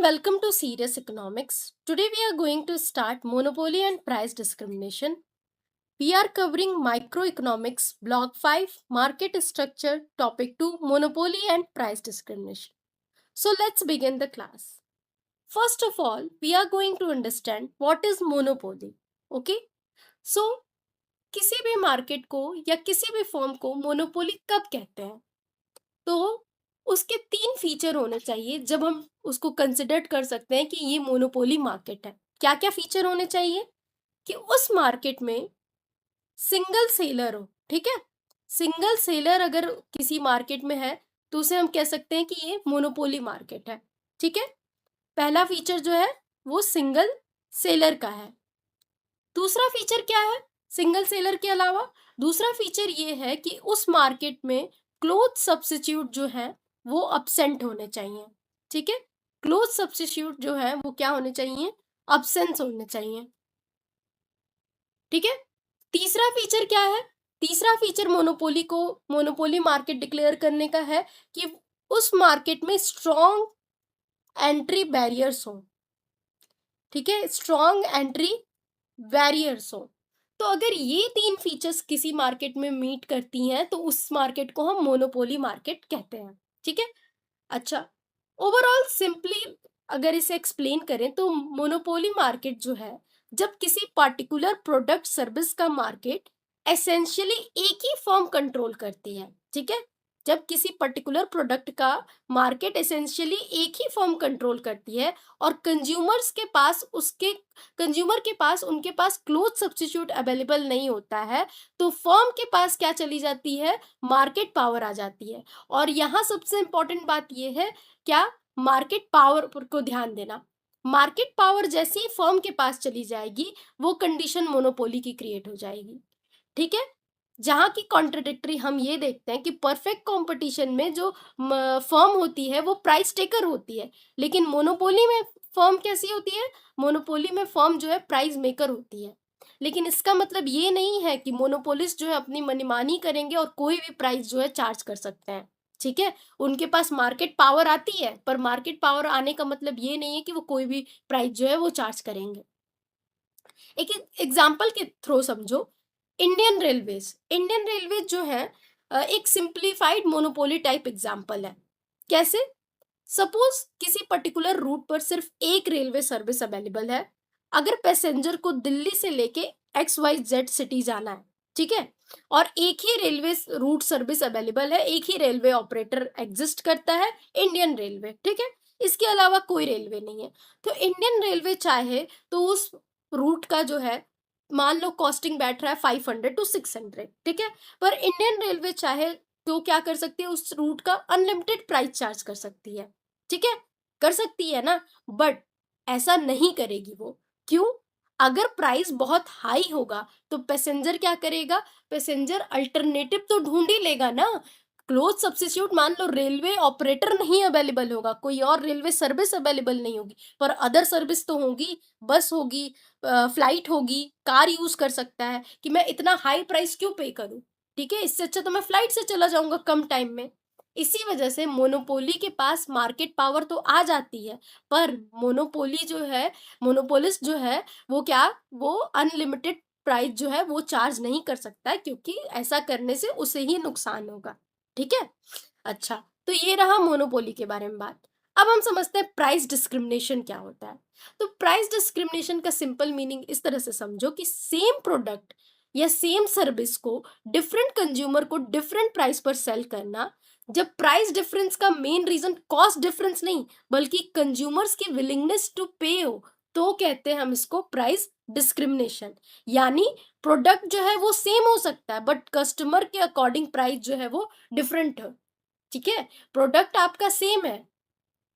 welcome to Serious Economics. Today we are going to start monopoly and price discrimination. We are covering microeconomics, block 5, market structure, topic 2, monopoly and price discrimination. So let's begin the class. First of all, we are going to understand what is monopoly. Okay? So किसी भी market को या किसी भी firm को monopoly कब कहते हैं? तो उसके 3 फीचर होने चाहिए जब हम उसको कंसिडर कर सकते हैं कि ये मोनोपोली मार्केट है। क्या-क्या फीचर होने चाहिए? कि उस मार्केट में सिंगल सेलर हो, ठीक है? सिंगल सेलर अगर किसी मार्केट में है, तो उसे हम कह सकते हैं कि ये मोनोपोली मार्केट है, ठीक है? पहला फीचर जो है, वो सिंगल सेलर का है। दूसरा फीचर क्या है? सिंगल सेलर के अलावा दूसरा फीचर ये है कि उस मार्केट में क्लोथ सब्स्टिट्यूट जो है वो अब्सेंट होने चाहिए, ठीक है? क्लोथ सब्स्टिट्यूट जो है वो क्या होने चाहिए? अब्सेंस होने चाहिए, ठीक है? तीसरा फीचर क्या है? तीसरा फीचर मोनोपोली मार्केट डिक्लेयर करने का है कि उस मार्केट में स्ट्रॉन्ग एंट्री बैरियर्स हो, ठीक है? स्ट्रॉन्ग एंट्री बैरियर्स हो। तो अगर ये 3 फीचर्स किसी मार्केट में मीट करती हैं तो उस मार्केट को हम मोनोपोली मार्केट कहते हैं, ठीक है? अच्छा, ओवरऑल सिंपली अगर इसे एक्सप्लेन करें तो मोनोपोली मार्केट जो है, जब किसी पर्टिकुलर प्रोडक्ट सर्विस का मार्केट एसेंशियली एक ही फर्म कंट्रोल करती है, ठीक है? जब किसी पर्टिकुलर प्रोडक्ट का मार्केट एसेंशियली एक ही फर्म कंट्रोल करती है और कंज्यूमर के पास उनके पास क्लोथ सब्स्टिट्यूट अवेलेबल नहीं होता है, तो फर्म के पास क्या चली जाती है? मार्केट पावर आ जाती है। और यहाँ सबसे इंपॉर्टेंट बात ये है, क्या? मार्केट पावर को ध्यान देना। मार्केट पावर जैसे ही फर्म के पास चली जाएगी, वो कंडीशन मोनोपोली की क्रिएट हो जाएगी, ठीक है? जहाँ की कॉन्ट्रडिक्टरी हम ये देखते हैं कि परफेक्ट कंपटीशन में जो फर्म होती है वो प्राइस टेकर होती है, लेकिन मोनोपोली में फर्म कैसी होती है? मोनोपोली में फर्म जो है प्राइस मेकर होती है। लेकिन इसका मतलब ये नहीं है कि मोनोपोलिस्ट जो है अपनी मनमानी करेंगे और कोई भी प्राइस जो है चार्ज कर सकते हैं, ठीक है? उनके पास मार्केट पावर आती है, पर मार्केट पावर आने का मतलब ये नहीं है कि वो कोई भी प्राइस जो है वो चार्ज करेंगे। एक एग्जाम्पल के थ्रू समझो, इंडियन रेलवेज जो है एक सिंप्लीफाइड मोनोपोली टाइप एग्जाम्पल है। कैसे? सपोज किसी पर्टिकुलर रूट पर सिर्फ एक रेलवे सर्विस अवेलेबल है। अगर पैसेंजर को दिल्ली से लेके XYZ सिटी जाना है, ठीक है? और एक ही रेलवे रूट सर्विस अवेलेबल है, एक ही रेलवे ऑपरेटर एग्जिस्ट करता है, इंडियन रेलवे, ठीक है? इसके अलावा कोई रेलवे नहीं है। तो इंडियन रेलवे चाहे तो उस रूट का जो है, मान लो कॉस्टिंग बैठ रहा है 500 to 600, ठीक है? पर इंडियन रेलवे चाहे तो क्या कर सकती है? उस रूट का अनलिमिटेड प्राइस चार्ज कर सकती है, ठीक है? कर सकती है ना? बट ऐसा नहीं करेगी वो। क्यों? अगर प्राइस बहुत हाई होगा तो पैसेंजर क्या करेगा? पैसेंजर अल्टरनेटिव तो ढूंढ ही लेगा ना। क्लोज सब्स्टिट्यूट मान लो रेलवे ऑपरेटर नहीं अवेलेबल होगा, कोई और रेलवे सर्विस अवेलेबल नहीं होगी, पर अदर सर्विस तो होगी, बस होगी, फ्लाइट होगी, कार यूज कर सकता है कि मैं इतना हाई प्राइस क्यों पे करूं, ठीक है? इससे अच्छा तो मैं फ्लाइट से चला जाऊंगा कम टाइम में। इसी वजह से मोनोपोली के पास मार्केट पावर तो आ जाती है, पर मोनोपोलिस्ट जो है वो क्या? वो अनलिमिटेड प्राइस जो है वो चार्ज नहीं कर सकता है, क्योंकि ऐसा करने से उसे ही नुकसान होगा, ठीक है? अच्छा, तो ये रहा मोनोपोली के बारे में बात। अब हम समझते हैं प्राइस डिस्क्रिमिनेशन क्या होता है। तो प्राइस डिस्क्रिमिनेशन का सिंपल मीनिंग इस तरह से समझो कि सेम प्रोडक्ट या सेम सर्विस को डिफरेंट कंज्यूमर को डिफरेंट प्राइस पर सेल करना, जब प्राइस डिफरेंस का मेन रीजन कॉस्ट डिफरेंस नहीं बल्कि कंज्यूमर्स की विलिंगनेस टू पे हो, तो कहते हैं हम इसको प्राइस डिस्क्रिमिनेशन। यानी प्रोडक्ट जो है वो सेम हो सकता है, बट कस्टमर के अकॉर्डिंग प्राइस जो है वो डिफरेंट है, ठीक है? प्रोडक्ट आपका सेम है।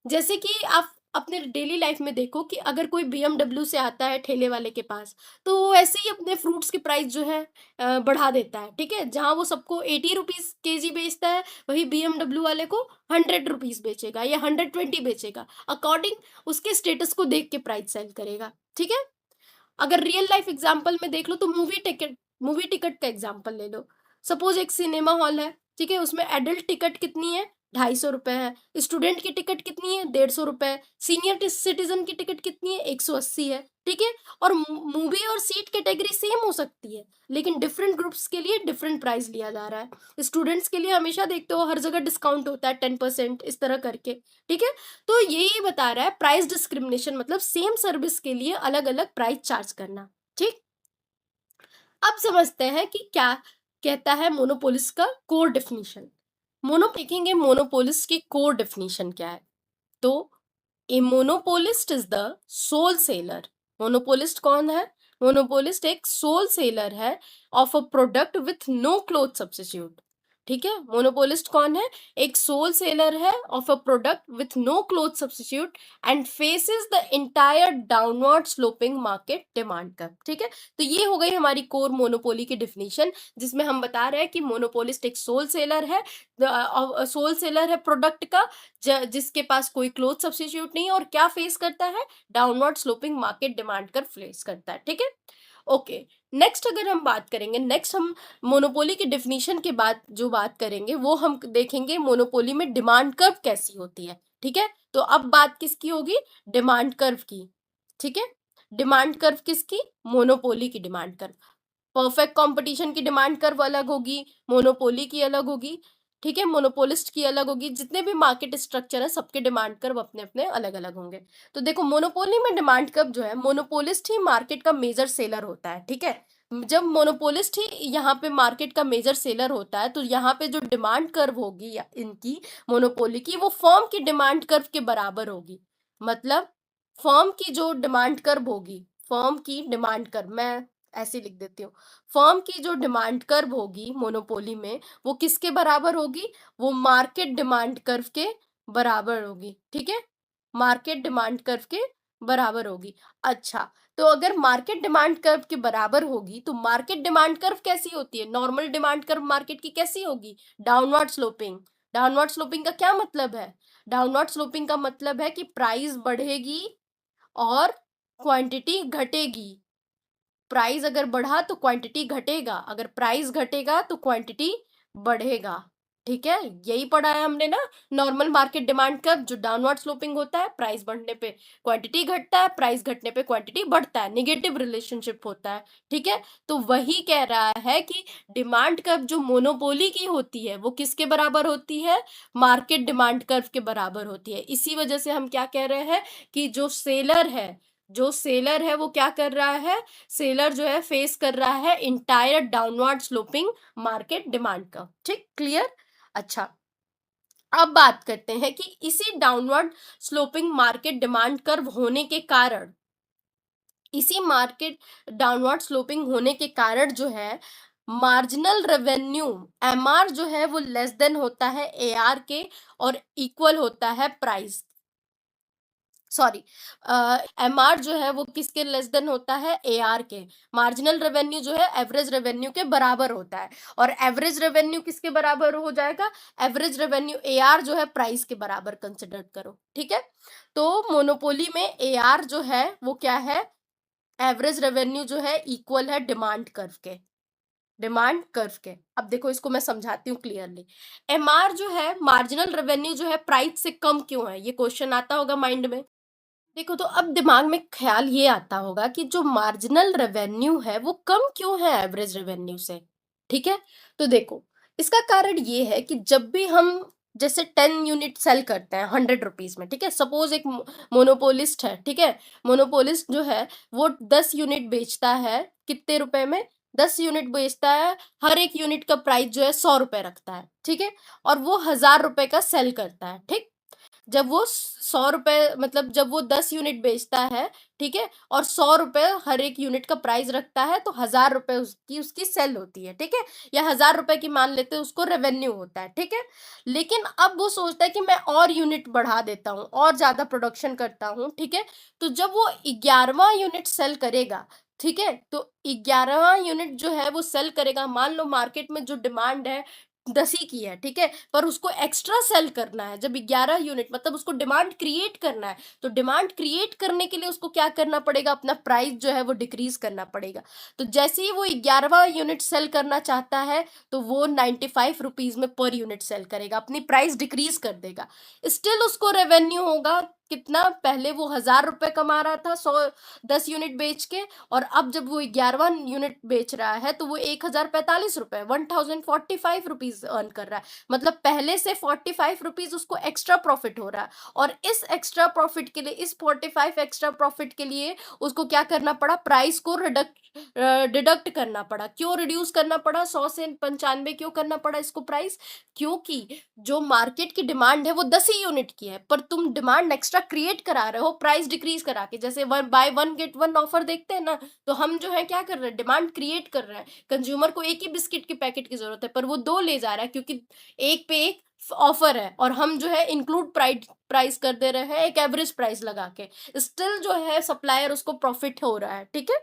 जैसे कि आप अपने डेली लाइफ में देखो कि अगर कोई BMW से आता है ठेले वाले के पास, तो वो ऐसे ही अपने फ्रूट्स की प्राइस जो है बढ़ा देता है, ठीक है? जहाँ वो सबको 80 रुपीज़ केजी बेचता है, वही BMW वाले को 100 रुपीज़ बेचेगा या 120 बेचेगा। अकॉर्डिंग उसके स्टेटस को देख के प्राइस सेल करेगा, ठीक है? अगर रियल लाइफ एग्जांपल में देख लो तो मूवी टिकट का एग्जांपल ले लो। सपोज एक सिनेमा हॉल है, ठीक है? उसमें एडल्ट टिकट कितनी है? ₹250 है। स्टूडेंट की टिकट कितनी है? ₹150। सीनियर सिटीजन की टिकट कितनी है? 180 है। ठीक है। और मूवी और सीट कैटेगरी सेम हो सकती है, लेकिन डिफरेंट ग्रुप्स के लिए डिफरेंट प्राइस लिया जा रहा है। स्टूडेंट्स के लिए हमेशा देखते हो हर जगह डिस्काउंट होता है 10% इस तरह करके। ठीक है। तो यही बता रहा है प्राइस डिस्क्रिमिनेशन मतलब सेम सर्विस के लिए अलग अलग प्राइस चार्ज करना। ठीक। अब समझते हैं कि क्या कहता है मोनोपोलिस्ट का कोर डेफिनेशन। देखेंगे मोनोपोलिस्ट की कोर डेफिनेशन क्या है। तो a monopolist is the sole seller. Monopolist कौन है? मोनोपोलिस्ट एक सोल सेलर है of a product with no close substitute. ठीक है। मोनोपोलिस्ट कौन है? एक सोल सेलर है of a product with no close substitute and faces the entire downward sloping market demand curve. ठीक है। तो ये हो गई हमारी कोर मोनोपोली की डिफिनेशन, जिसमें हम बता रहे हैं कि मोनोपोलिस्ट एक सोल सेलर है, प्रोडक्ट का जिसके पास कोई क्लोथ सब्स्टिट्यूट नहीं है, और क्या फेस करता है? डाउनवर्ड स्लोपिंग मार्केट डिमांड कर फेस करता है। ठीक है। ओके। नेक्स्ट अगर हम बात करेंगे, नेक्स्ट हम मोनोपोली की डेफिनेशन के बाद जो बात करेंगे वो हम देखेंगे मोनोपोली में डिमांड कर्व कैसी होती है। ठीक है। तो अब बात किसकी होगी? डिमांड कर्व की। ठीक है। डिमांड कर्व किसकी? मोनोपोली की डिमांड कर्व। परफेक्ट कंपटीशन की डिमांड कर्व अलग होगी, मोनोपोली की अलग होगी। ठीक है। मोनोपोलिस्ट की अलग होगी। जितने भी मार्केट स्ट्रक्चर है सबके डिमांड कर्व अपने अपने अलग अलग होंगे। तो देखो मोनोपोली में डिमांड कर्व जो है, मोनोपोलिस्ट ही मार्केट का मेजर सेलर होता है। ठीक है। जब मोनोपोलिस्ट ही यहाँ पे मार्केट का मेजर सेलर होता है, तो यहाँ पे जो डिमांड कर्व होगी इनकी मोनोपोली की, वो फर्म की डिमांड कर्व के बराबर होगी। मतलब फर्म की जो डिमांड कर्व होगी, फर्म की डिमांड कर्व, मैं ऐसे लिख देती हूँ, फर्म की जो डिमांड कर्व होगी मोनोपोली में, वो किसके बराबर होगी? वो मार्केट डिमांड कर्व के बराबर होगी। ठीक है। मार्केट डिमांड कर्व के बराबर होगी। अच्छा, तो अगर मार्केट डिमांड कर्व के बराबर होगी तो मार्केट डिमांड कर्व कैसी होती है? नॉर्मल डिमांड कर्व मार्केट की कैसी होगी? Downward sloping. डाउनवर्ड स्लोपिंग का क्या मतलब है? डाउनवर्ड स्लोपिंग का मतलब है कि प्राइस बढ़ेगी और क्वांटिटी घटेगी। प्राइस अगर बढ़ा तो क्वांटिटी घटेगा, अगर प्राइस घटेगा तो क्वांटिटी बढ़ेगा। ठीक है। यही पढ़ा है हमने ना, नॉर्मल मार्केट डिमांड कर्व जो डाउनवर्ड स्लोपिंग होता है, प्राइस बढ़ने पे क्वांटिटी घटता है, प्राइस घटने पे क्वांटिटी बढ़ता है, नेगेटिव रिलेशनशिप होता है। ठीक है। तो वही कह रहा है कि डिमांड कर्व जो मोनोपोली की होती है वो किसके बराबर होती है? मार्केट डिमांड कर्व के बराबर होती है। इसी वजह से हम क्या कह रहे हैं कि जो सेलर है वो क्या कर रहा है? सेलर जो है फेस कर रहा है entire downward sloping market demand का। ठीक, क्लियर? अच्छा, अब बात करते हैं कि इसी downward sloping market demand curve होने के कारण, इसी मार्केट डाउनवर्ड स्लोपिंग होने के कारण जो है मार्जिनल रेवेन्यू एमआर जो है वो लेस देन होता है एआर के और इक्वल होता है प्राइस, सॉरी, एमआर जो है वो किसके लेस देन होता है? एआर के। मार्जिनल रेवेन्यू जो है एवरेज रेवेन्यू के बराबर होता है, और एवरेज रेवेन्यू किसके बराबर हो जाएगा? एवरेज रेवेन्यू एआर जो है प्राइस के बराबर कंसिडर करो। ठीक है। तो मोनोपोली में एआर जो है वो क्या है? एवरेज रेवेन्यू जो है इक्वल है डिमांड कर्व के। डिमांड कर्व के। अब देखो इसको मैं समझाती हूँ क्लियरली। एमआर जो है मार्जिनल रेवेन्यू जो है प्राइस से कम क्यों है? ये क्वेश्चन आता होगा माइंड में। देखो, तो अब दिमाग में ख्याल ये आता होगा कि जो मार्जिनल रेवेन्यू है वो कम क्यों है एवरेज रेवेन्यू से। ठीक है। तो देखो, इसका कारण ये है कि जब भी हम जैसे 10 यूनिट सेल करते हैं 100 रुपीज में, ठीक है, सपोज एक मोनोपोलिस्ट है, ठीक है, मोनोपोलिस्ट जो है वो 10 यूनिट बेचता है, कितने रुपए में? 10 यूनिट बेचता है। हर एक यूनिट का प्राइस जो है 100 रुपए रखता है। ठीक है। और वो 1000 रुपए का सेल करता है। ठीक। जब वो 100 रुपए, मतलब जब वो 10 यूनिट बेचता है, ठीक है, और 100 रुपए हर एक यूनिट का प्राइस रखता है, तो 1000 रुपए उसकी उसकी सेल होती है। ठीक है। या 1000 रुपए की मान लेते हैं, उसको रेवेन्यू होता है। ठीक है। लेकिन अब वो सोचता है कि मैं और यूनिट बढ़ा देता हूँ और ज्यादा प्रोडक्शन करता हूँ। ठीक है। तो जब वो 11वां यूनिट सेल करेगा, ठीक है, तो 11वां यूनिट जो है वो सेल करेगा, मान लो मार्केट में जो डिमांड है 10 ही की है, ठीक है, पर उसको एक्स्ट्रा सेल करना है जब 11 यूनिट, मतलब उसको डिमांड क्रिएट करना है, तो डिमांड क्रिएट करने के लिए उसको क्या करना पड़ेगा, अपना प्राइस जो है वो डिक्रीज करना पड़ेगा। तो जैसे ही वो 11वां यूनिट सेल करना चाहता है तो वो 95 रुपीज में पर यूनिट सेल करेगा, अपनी प्राइस डिक्रीज कर देगा। स्टिल उसको रेवेन्यू होगा कितना, पहले वो 1000 रुपए कमा रहा था 10 यूनिट बेच के, और अब जब वो 11वां यूनिट बेच रहा है तो वो 1045 रुपए 1045 रुपीज अर्न कर रहा है, मतलब पहले से 45 रुपीज उसको एक्स्ट्रा प्रॉफिट हो रहा है। और इस एक्स्ट्रा प्रॉफिट के लिए, इस 45 एक्स्ट्रा प्रॉफिट के लिए उसको क्या करना पड़ा, प्राइस को डिडक्ट करना पड़ा। क्यों रिड्यूस करना पड़ा, 100 से 95 क्यों करना पड़ा इसको प्राइस, क्योंकि जो मार्केट की डिमांड है वो 10 ही यूनिट की है, पर तुम डिमांड एक्स्ट्रा क्रिएट करा रहे हो प्राइस डिक्रीज करा के, जैसे one by one get one offer देखते हैं ना, तो हम जो है क्या कर रहे हैं, डिमांड क्रिएट कर रहे हैं। कंज्यूमर को एक ही बिस्किट के पैकेट की जरूरत है पर वो 2 ले जा रहा है क्योंकि एक पे एक ऑफर है, और हम जो है इंक्लूड प्राइस कर दे रहे हैं एक एवरेज प्राइस लगा के, स्टिल जो है सप्लायर उसको प्रॉफिट हो रहा है, ठीक है।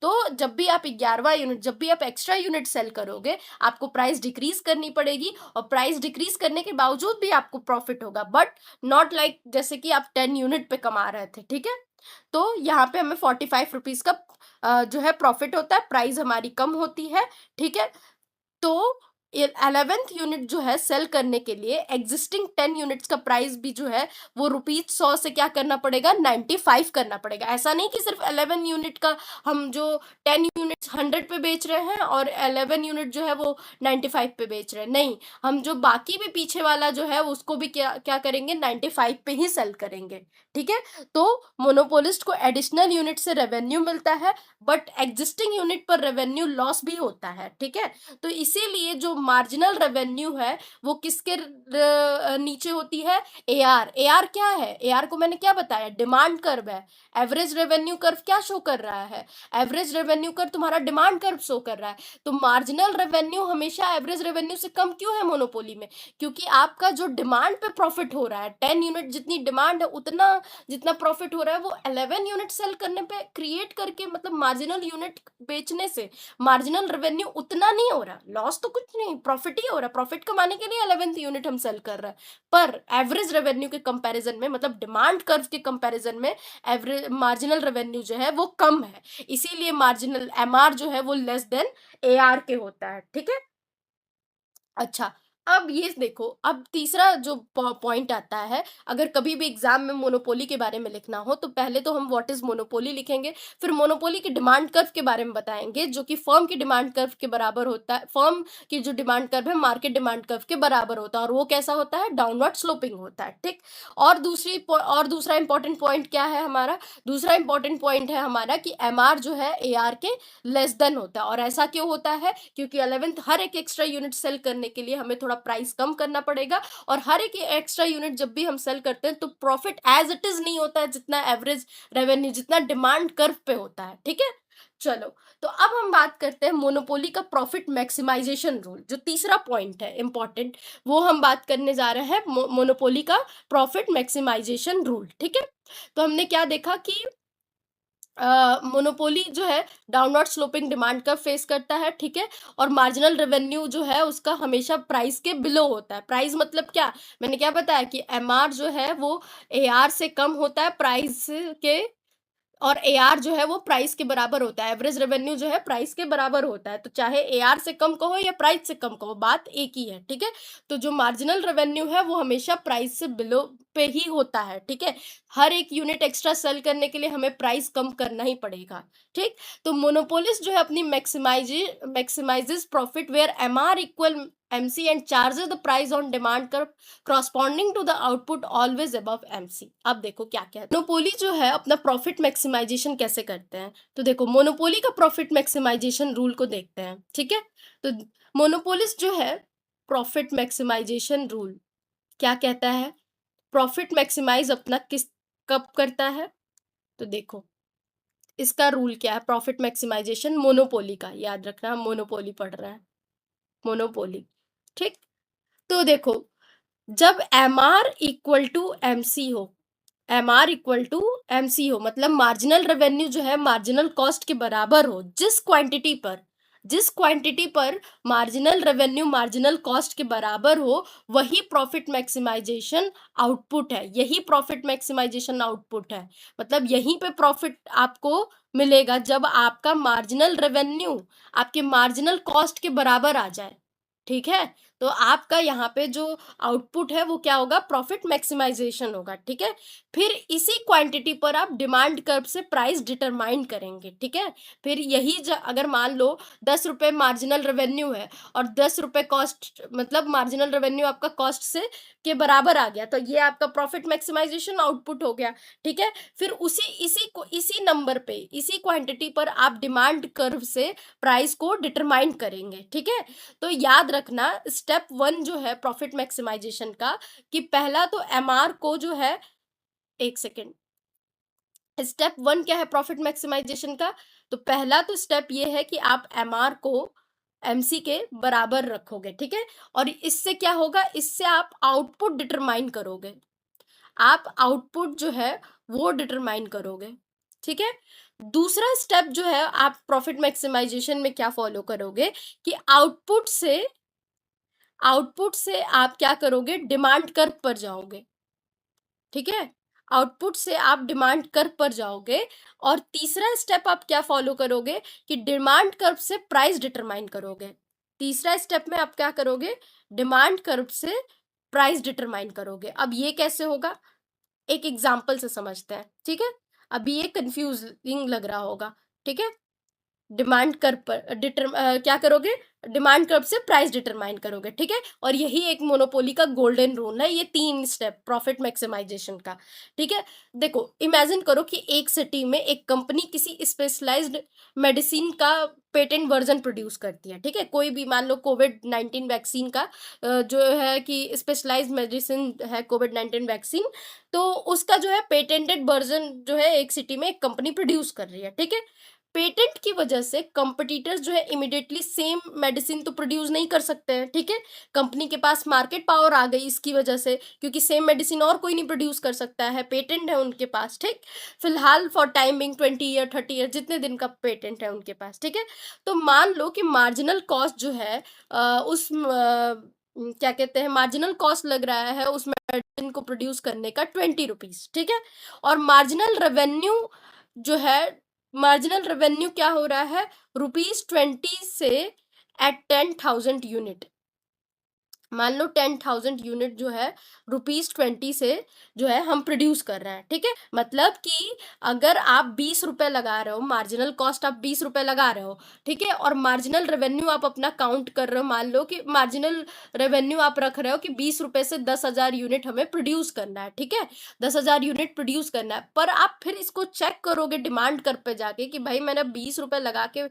तो जब भी आप 11वां यूनिट, जब भी आप एक्स्ट्रा यूनिट सेल करोगे आपको प्राइस डिक्रीज करनी पड़ेगी, और प्राइस डिक्रीज करने के बावजूद भी आपको प्रॉफिट होगा, बट नॉट लाइक जैसे कि आप 10 यूनिट पे कमा रहे थे, ठीक है। तो यहाँ पे हमें 45 रुपीज का जो है प्रॉफिट होता है, प्राइस हमारी कम होती है, ठीक है। तो 11th यूनिट जो है सेल करने के लिए एग्जिस्टिंग 10 यूनिट्स का प्राइस भी जो है वो ₹100 से क्या करना पड़ेगा, 95 करना पड़ेगा। ऐसा नहीं कि सिर्फ 11 यूनिट का हम जो 10 यूनिट्स 100 पे बेच रहे हैं और 11 यूनिट जो है वो 95 पे बेच रहे हैं, नहीं, हम जो बाकी भी पीछे वाला जो है उसको भी क्या क्या करेंगे, 95 पे ही सेल करेंगे, ठीक है। तो मोनोपोलिस्ट को एडिशनल यूनिट से रेवेन्यू मिलता है, बट एग्जिस्टिंग यूनिट पर रेवेन्यू लॉस भी होता है, ठीक है। तो इसीलिए जो मार्जिनल रेवेन्यू है वो किसके नीचे होती है, एआर। एआर क्या है, एआर को मैंने क्या बताया, डिमांड कर्व है। एवरेज रेवेन्यू कर्व क्या शो कर रहा है, एवरेज रेवेन्यू कर्व तुम्हारा डिमांड कर्व शो कर रहा है। तो मार्जिनल रेवेन्यू हमेशा एवरेज रेवेन्यू से कम क्यों है मोनोपोली में, क्योंकि आपका जो डिमांड पे प्रॉफिट हो रहा है, 10 यूनिट जितनी डिमांड है उतना जितना प्रॉफिट हो रहा है वो 11 यूनिट सेल करने पे क्रिएट करके, मतलब मार्जिनल यूनिट बेचने से मार्जिनल रेवेन्यू उतना नहीं हो रहा, लॉस तो कुछ नहीं, प्रॉफिट ही हो रहा, प्रॉफिट कमाने के लिए 11th यूनिट हम सेल कर रहे हैं। पर एवरेज रेवेन्यू के कंपैरिजन में, मतलब डिमांड कर्व के कंपैरिजन में एवरेज मार्जिनल रेवेन्यू जो है वो कम है, इसीलिए मार्जिनल एमआर जो है वो लेस देन एआर के होता है, ठीक है। अच्छा, अब ये देखो, अब तीसरा जो पॉइंट आता है, अगर कभी भी एग्जाम में मोनोपोली के बारे में लिखना हो तो पहले तो हम व्हाट इज मोनोपोली लिखेंगे, फिर मोनोपोली की डिमांड कर्व के बारे में बताएंगे जो कि फर्म की डिमांड कर्व के बराबर होता है, फर्म की जो डिमांड कर्व है मार्केट डिमांड कर्व के बराबर होता है, और वो कैसा होता है, डाउनवर्ड स्लोपिंग होता है, ठीक। और दूसरा इंपॉर्टेंट पॉइंट क्या है हमारा, दूसरा इंपॉर्टेंट पॉइंट है हमारा कि एमआर जो है एआर के लेस देन होता है, और ऐसा क्यों होता है, क्योंकि 11th हर एक एक्स्ट्रा यूनिट सेल करने के लिए हमें थोड़ा प्राइस कम करना पड़ेगा, और हर एक एक्स्ट्रा यूनिट जब भी हम सेल करते हैं तो प्रॉफिट एज इट इज नहीं होता है जितना एवरेज रेवेन्यू, जितना डिमांड कर्व पे होता है, ठीक है। चलो, तो अब हम बात करते हैं मोनोपोली का प्रॉफिट मैक्सिमाइजेशन रूल, जो तीसरा पॉइंट है इंपॉर्टेंट, वो हम बात करने जा रहे हैं मोनोपोली का प्रॉफिट मैक्सिमाइजेशन रूल, ठीक है। तो हमने क्या देखा कि मोनोपोली जो है डाउनवर्ड स्लोपिंग डिमांड का फेस करता है, ठीक है, और मार्जिनल रेवेन्यू जो है उसका हमेशा प्राइस के बिलो होता है। प्राइस मतलब क्या, मैंने क्या बताया कि एमआर जो है वो एआर से कम होता है प्राइस के, और एआर जो है वो प्राइस के बराबर होता है, एवरेज रेवेन्यू जो है प्राइस के बराबर होता है, तो चाहे एआर से कम कहो या प्राइस से कम कहो बात एक ही है, ठीक है। तो जो मार्जिनल रेवेन्यू है वो हमेशा प्राइस से बिलो पे ही होता है, ठीक है। हर एक यूनिट एक्स्ट्रा सेल करने के लिए हमें प्राइस कम करना ही पड़ेगा, ठीक। तो मोनोपोलिस्ट जो है अपनी maximises profit where MR equal MC and charges the price on demand curve corresponding to the output always above MC। अब देखो क्या क्या है, मोनोपोली जो है अपना प्रॉफिट मैक्सिमाइजेशन कैसे करते हैं, तो देखो मोनोपोली का प्रॉफिट मैक्सिमाइजेशन रूल को देखते हैं, ठीक है। तो मोनोपोलिस्ट जो है प्रॉफिट मैक्सिमाइजेशन रूल क्या कहता है, प्रॉफिट मैक्सिमाइज अपना किस कब करता है, तो देखो इसका रूल क्या है, प्रॉफिट मैक्सिमाइजेशन मोनोपोली का, याद रखना हम मोनोपोली पढ़ रहे हैं, मोनोपोली, ठीक। तो देखो जब M R equal to M C हो, M R equal to M C हो मतलब मार्जिनल रेवेन्यू जो है मार्जिनल कॉस्ट के बराबर हो, जिस क्वांटिटी पर जिस क्वांटिटी पर मार्जिनल रेवेन्यू मार्जिनल कॉस्ट के बराबर हो वही प्रॉफिट मैक्सिमाइजेशन आउटपुट है, यही प्रॉफिट मैक्सिमाइजेशन आउटपुट है। मतलब यहीं पे प्रॉफिट आपको मिलेगा जब आपका मार्जिनल रेवेन्यू आपके मार्जिनल कॉस्ट के बराबर आ जाए। ठीक है, तो आपका यहाँ पे जो आउटपुट है वो क्या होगा, प्रॉफिट मैक्सिमाइजेशन होगा। ठीक है, फिर इसी क्वांटिटी पर आप डिमांड कर्व से प्राइस डिटरमाइन करेंगे। ठीक है, फिर यही अगर मान लो 10 रुपए मार्जिनल रेवेन्यू है और 10 रुपए कॉस्ट, मतलब मार्जिनल रेवेन्यू आपका कॉस्ट से के बराबर आ गया, तो ये आपका प्रॉफिट मैक्सिमाइजेशन आउटपुट हो गया। ठीक है, फिर इसी नंबर पे, इसी क्वांटिटी पर आप डिमांड कर्व से प्राइस को डिटरमाइन करेंगे। ठीक है, तो याद रखना स्टेप 1 जो है प्रॉफिट मैक्सिमाइजेशन का, कि पहला तो एमआर को जो है, एक सेकेंड, स्टेप 1 क्या है प्रॉफिट मैक्सिमाइजेशन का, तो पहला तो स्टेप ये है कि आप एमआर को एमसी के बराबर रखोगे। ठीक है, और इससे क्या होगा, इससे आप आउटपुट डिटरमाइन करोगे, आप आउटपुट जो है वो डिटरमाइन करोगे। ठीक है, दूसरा स्टेप जो है आप प्रॉफिट मैक्सिमाइजेशन में क्या फॉलो करोगे, कि आउटपुट से आप क्या करोगे, डिमांड कर्व पर जाओगे। ठीक है, आउटपुट से आप डिमांड कर्व पर जाओगे, और तीसरा स्टेप आप क्या फॉलो करोगे, कि डिमांड कर्व से प्राइस डिटरमाइन करोगे। तीसरा स्टेप में आप क्या करोगे, डिमांड कर्व से प्राइस डिटरमाइन करोगे। अब ये कैसे होगा, एक एग्जाम्पल से समझते हैं। ठीक है, अभी ये कंफ्यूजिंग लग रहा होगा। ठीक है, डिमांड कर्व पर क्या करोगे, डिमांड कर्व से प्राइस डिटरमाइन करोगे। ठीक है, और यही एक मोनोपोली का गोल्डन रूल है, ये 3 स्टेप प्रॉफिट मैक्सिमाइजेशन का। ठीक है, देखो इमेजिन करो कि एक सिटी में एक कंपनी किसी स्पेशलाइज्ड मेडिसिन का पेटेंट वर्जन प्रोड्यूस करती है। ठीक है, कोई भी मान लो कोविड-19 वैक्सीन का जो है कि स्पेशलाइज्ड मेडिसिन है कोविड-19 वैक्सीन, तो उसका जो है पेटेंटेड वर्जन जो है एक सिटी में एक कंपनी प्रोड्यूस कर रही है। ठीक है, पेटेंट की वजह से कंपटीटर्स जो है इमिडिएटली सेम मेडिसिन तो प्रोड्यूस नहीं कर सकते हैं। ठीक है, कंपनी के पास मार्केट पावर आ गई इसकी वजह से, क्योंकि सेम मेडिसिन और कोई नहीं प्रोड्यूस कर सकता है, पेटेंट है उनके पास। ठीक, फिलहाल फॉर टाइमिंग 20 ईयर 30 ईयर जितने दिन का पेटेंट है उनके पास। ठीक है, तो मान लो कि मार्जिनल कॉस्ट जो है क्या कहते हैं, मार्जिनल कॉस्ट लग रहा है उस मेडिसिन को प्रोड्यूस करने का 20 रुपीज। ठीक है, और मार्जिनल रेवेन्यू क्या हो रहा है, ₹20 से एट 10,000 यूनिट। मान लो 10,000 यूनिट जो है ₹20 से जो है हम प्रोड्यूस कर रहे हैं। ठीक है, मतलब कि अगर आप 20 रुपए लगा रहे हो, मार्जिनल कॉस्ट आप 20 रुपए लगा रहे हो। ठीक है, और मार्जिनल रेवेन्यू आप अपना काउंट कर रहे हो, मान लो कि मार्जिनल रेवेन्यू आप रख रहे हो कि 20 रुपए से 10,000 यूनिट हमें प्रोड्यूस करना है। ठीक है, 10,000 यूनिट प्रोड्यूस करना है, पर आप फिर इसको चेक करोगे डिमांड कर पे जाके कि भाई मैंने 20 रुपए लगा के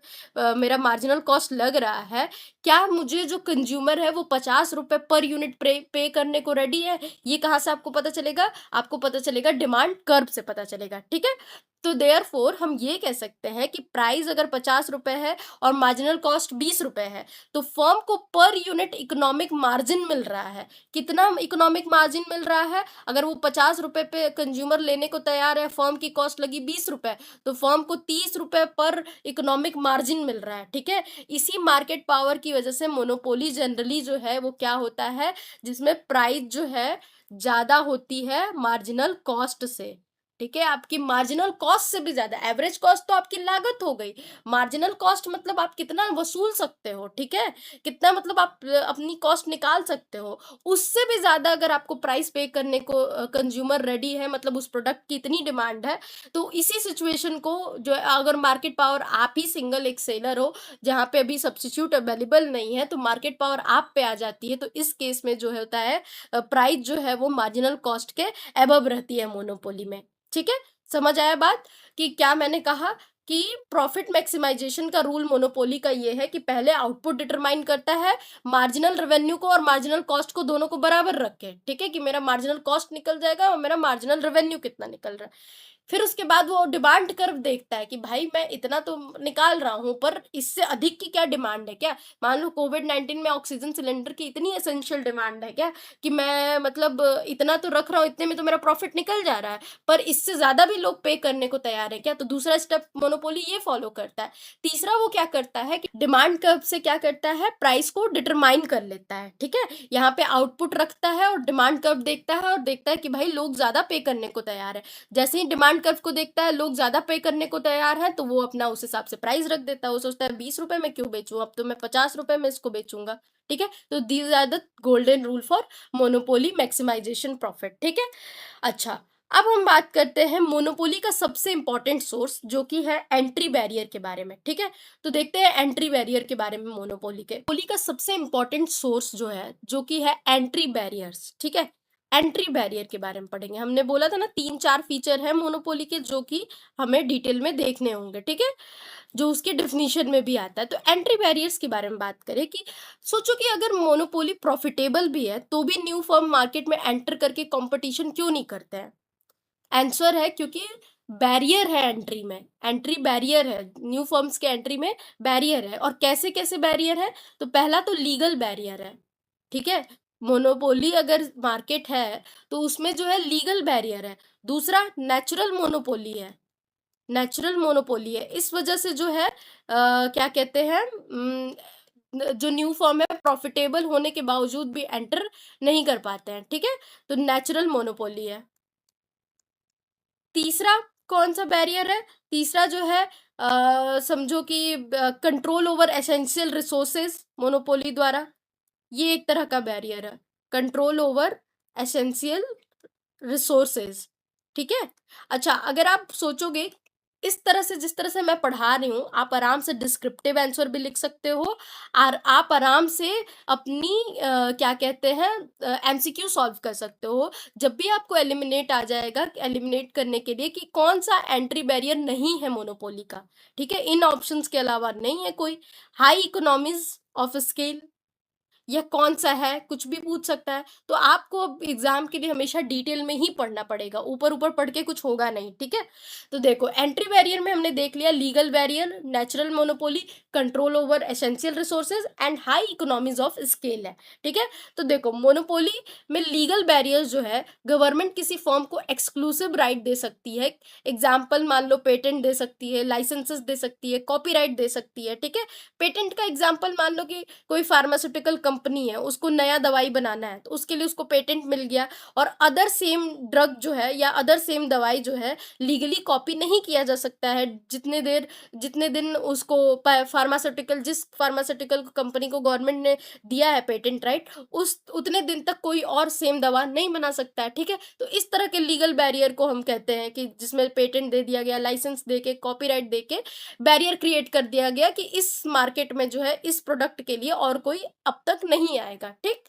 मेरा मार्जिनल कॉस्ट लग रहा है, क्या मुझे जो कंज्यूमर है वो 50 रुपए पर यूनिट पे करने को रेडी है। ये कहाँ से आपको पता चलेगा, आपको पता चलेगा डिमांड कर्व से पता चलेगा। ठीक है, तो देयरफॉर हम ये कह सकते हैं कि प्राइस अगर 50 रुपए है और मार्जिनल कॉस्ट 20 रुपए है, तो फर्म को पर यूनिट इकोनॉमिक मार्जिन मिल रहा है। कितना इकोनॉमिक मार्जिन मिल रहा है, अगर वो 50 रुपए पे कंज्यूमर लेने को तैयार है, फर्म की कॉस्ट लगी 20 रुपए, तो फर्म को 30 रुपए पर इकोनॉमिक मार्जिन मिल रहा है। ठीक है, इसी मार्केट पावर की वजह से मोनोपोली जनरली जो है वो क्या होता है, जिसमें प्राइस जो है ज्यादा होती है मार्जिनल कॉस्ट से। ठीक है, आपकी मार्जिनल कॉस्ट से भी ज्यादा, एवरेज कॉस्ट तो आपकी लागत हो गई, मार्जिनल कॉस्ट मतलब आप कितना वसूल सकते हो। ठीक है, कितना मतलब आप अपनी कॉस्ट निकाल सकते हो, उससे भी ज्यादा अगर आपको प्राइस पे करने को कंज्यूमर रेडी है, मतलब उस प्रोडक्ट की इतनी डिमांड है, तो इसी सिचुएशन को जो है, अगर मार्केट पावर आप ही सिंगल एक सेलर हो जहाँ पे अभी सब्स्टिट्यूट अवेलेबल नहीं है, तो मार्केट पावर आप पे आ जाती है, तो इस केस में जो होता है प्राइस जो है वो मार्जिनल कॉस्ट के अबव रहती है मोनोपोली में। ठीक है, समझ आया बात, कि क्या मैंने कहा कि प्रॉफिट मैक्सिमाइजेशन का रूल मोनोपोली का ये है कि पहले आउटपुट डिटरमाइन करता है, मार्जिनल रेवेन्यू को और मार्जिनल कॉस्ट को दोनों को बराबर रख के। ठीक है, कि मेरा मार्जिनल कॉस्ट निकल जाएगा और मेरा मार्जिनल रेवेन्यू कितना निकल रहा है। फिर उसके बाद वो डिमांड कर्व देखता है कि भाई मैं इतना तो निकाल रहा हूँ, पर इससे अधिक की क्या डिमांड है क्या? मान लो कोविड-19 में ऑक्सीजन सिलेंडर की इतनी एसेंशियल डिमांड है क्या कि मैं मतलब इतना तो रख रहा हूँ, इतने में तो मेरा प्रॉफिट निकल जा रहा है, पर इससे ज़्यादा भी लोग पे करने को तैयार हैं क्या? तो दूसरा स्टेप मोनोपोली ये फॉलो करता है। तीसरा वो क्या करता है कि डिमांड कर्व से क्या करता है, प्राइस को डिटरमाइन कर लेता है, ठीक है? यहाँ पे आउटपुट रखता है और डिमांड कर्व देखता है और देखता है कि भाई लोग ज़्यादा पे करने को तैयार है। जैसे ही डिमांड कर्व को देखता है लोग ज़्यादा पे करने को तैयार हैं, तो वो अपना उस हिसाब से प्राइस रख देता है। वो सोचता है 20 रुपए में क्यों बेचूँ, अब तो मैं 50 रुपए में इसको बेचूंगा, ठीक है? तो these are the golden rule for monopoly maximisation profit, ठीक है? अच्छा, अब हम बात करते हैं मोनोपोली का सबसे इंपॉर्टेंट सोर्स जो कि है एंट्री बैरियर के बारे में, ठीक है? तो देखते हैं एंट्री बैरियर के बारे में मोनोपोली का सबसे इंपॉर्टेंट सोर्स जो है, जो कि है एंट्री बैरियर्स, ठीक है? एंट्री बैरियर के बारे में पढ़ेंगे। हमने बोला था ना 3-4 फीचर है मोनोपोली के जो कि हमें डिटेल में देखने होंगे, ठीक है? जो उसके डेफिनेशन में भी आता है। तो एंट्री बैरियर्स के बारे में बात करें कि सोचो कि अगर मोनोपोली प्रॉफिटेबल भी है, तो भी न्यू फर्म मार्केट में एंटर करके कंपटीशन क्यों नहीं करते हैं? आंसर है क्योंकि बैरियर है एंट्री में, एंट्री बैरियर है, न्यू फर्म्स के एंट्री में बैरियर है। और कैसे-कैसे बैरियर है? तो पहला तो लीगल बैरियर है, ठीक है? मोनोपोली अगर मार्केट है, तो उसमें जो है लीगल बैरियर है। दूसरा नेचुरल मोनोपोली है, नेचुरल मोनोपोली है। इस वजह से जो है क्या कहते हैं जो न्यू फर्म है प्रॉफिटेबल होने के बावजूद भी एंटर नहीं कर पाते हैं, ठीक है? तो नेचुरल मोनोपोली है। तीसरा कौन-सा बैरियर है? तीसरा जो है समझो कि control over essential resources monopoly द्वारा, ये एक तरह का बैरियर है। कंट्रोल ओवर एसेंशियल रिसोर्सेज, ठीक है? अच्छा, अगर आप सोचोगे इस तरह से, जिस तरह से मैं पढ़ा रही हूँ, आप आराम से डिस्क्रिप्टिव आंसर भी लिख सकते हो और आप आराम से अपनी क्या कहते हैं एमसीक्यू सॉल्व कर सकते हो। जब भी आपको एलिमिनेट आ जाएगा, एलिमिनेट करने के लिए कि कौन सा एंट्री बैरियर नहीं है मोनोपोली का, ठीक है? इन ऑप्शंस के अलावा नहीं है कोई। हाई इकोनॉमीज ऑफ स्केल, यह कौन-सा है? कुछ भी पूछ सकता है। तो आपको अब एग्ज़ाम के लिए हमेशा डिटेल में ही पढ़ना पड़ेगा, ऊपर-ऊपर पढ़ के कुछ होगा नहीं, ठीक है? तो देखो एंट्री बैरियर में हमने देख लिया legal barrier, natural monopoly, control over essential resources and high economies of scale है, ठीक है? तो देखो मोनोपोली में लीगल बैरियर्स जो है, गवर्नमेंट किसी फर्म को एक्सक्लूसिव राइट दे सकती है। एग्ज़ाम्पल मान लो पेटेंट दे सकती है, लाइसेंसेस दे सकती है, कॉपीराइट दे सकती है, ठीक है? पेटेंट का एग्ज़ाम्पल मान लो कि कोई फार्मास्यूटिकल कंपनी है, उसको नया दवाई बनाना है, तो उसके लिए उसको पेटेंट मिल गया और अदर सेम ड्रग जो है या अदर सेम दवाई जो है लीगली कॉपी नहीं किया जा सकता है जितने दिन उसको फार्मास्यूटिकल जिस फार्मास्यूटिकल कंपनी को गवर्नमेंट ने दिया है पेटेंट राइट, उस उतने दिन तक कोई और सेम दवा नहीं बना सकता है, ठीक है? तो इस तरह के लीगल बैरियर को हम कहते हैं कि जिसमें पेटेंट दे दिया गया, लाइसेंस दे के, कॉपीराइट दे के बैरियर क्रिएट कर दिया गया कि इस मार्केट में जो है इस प्रोडक्ट के लिए और कोई अब तक नहीं आएगा, ठीक?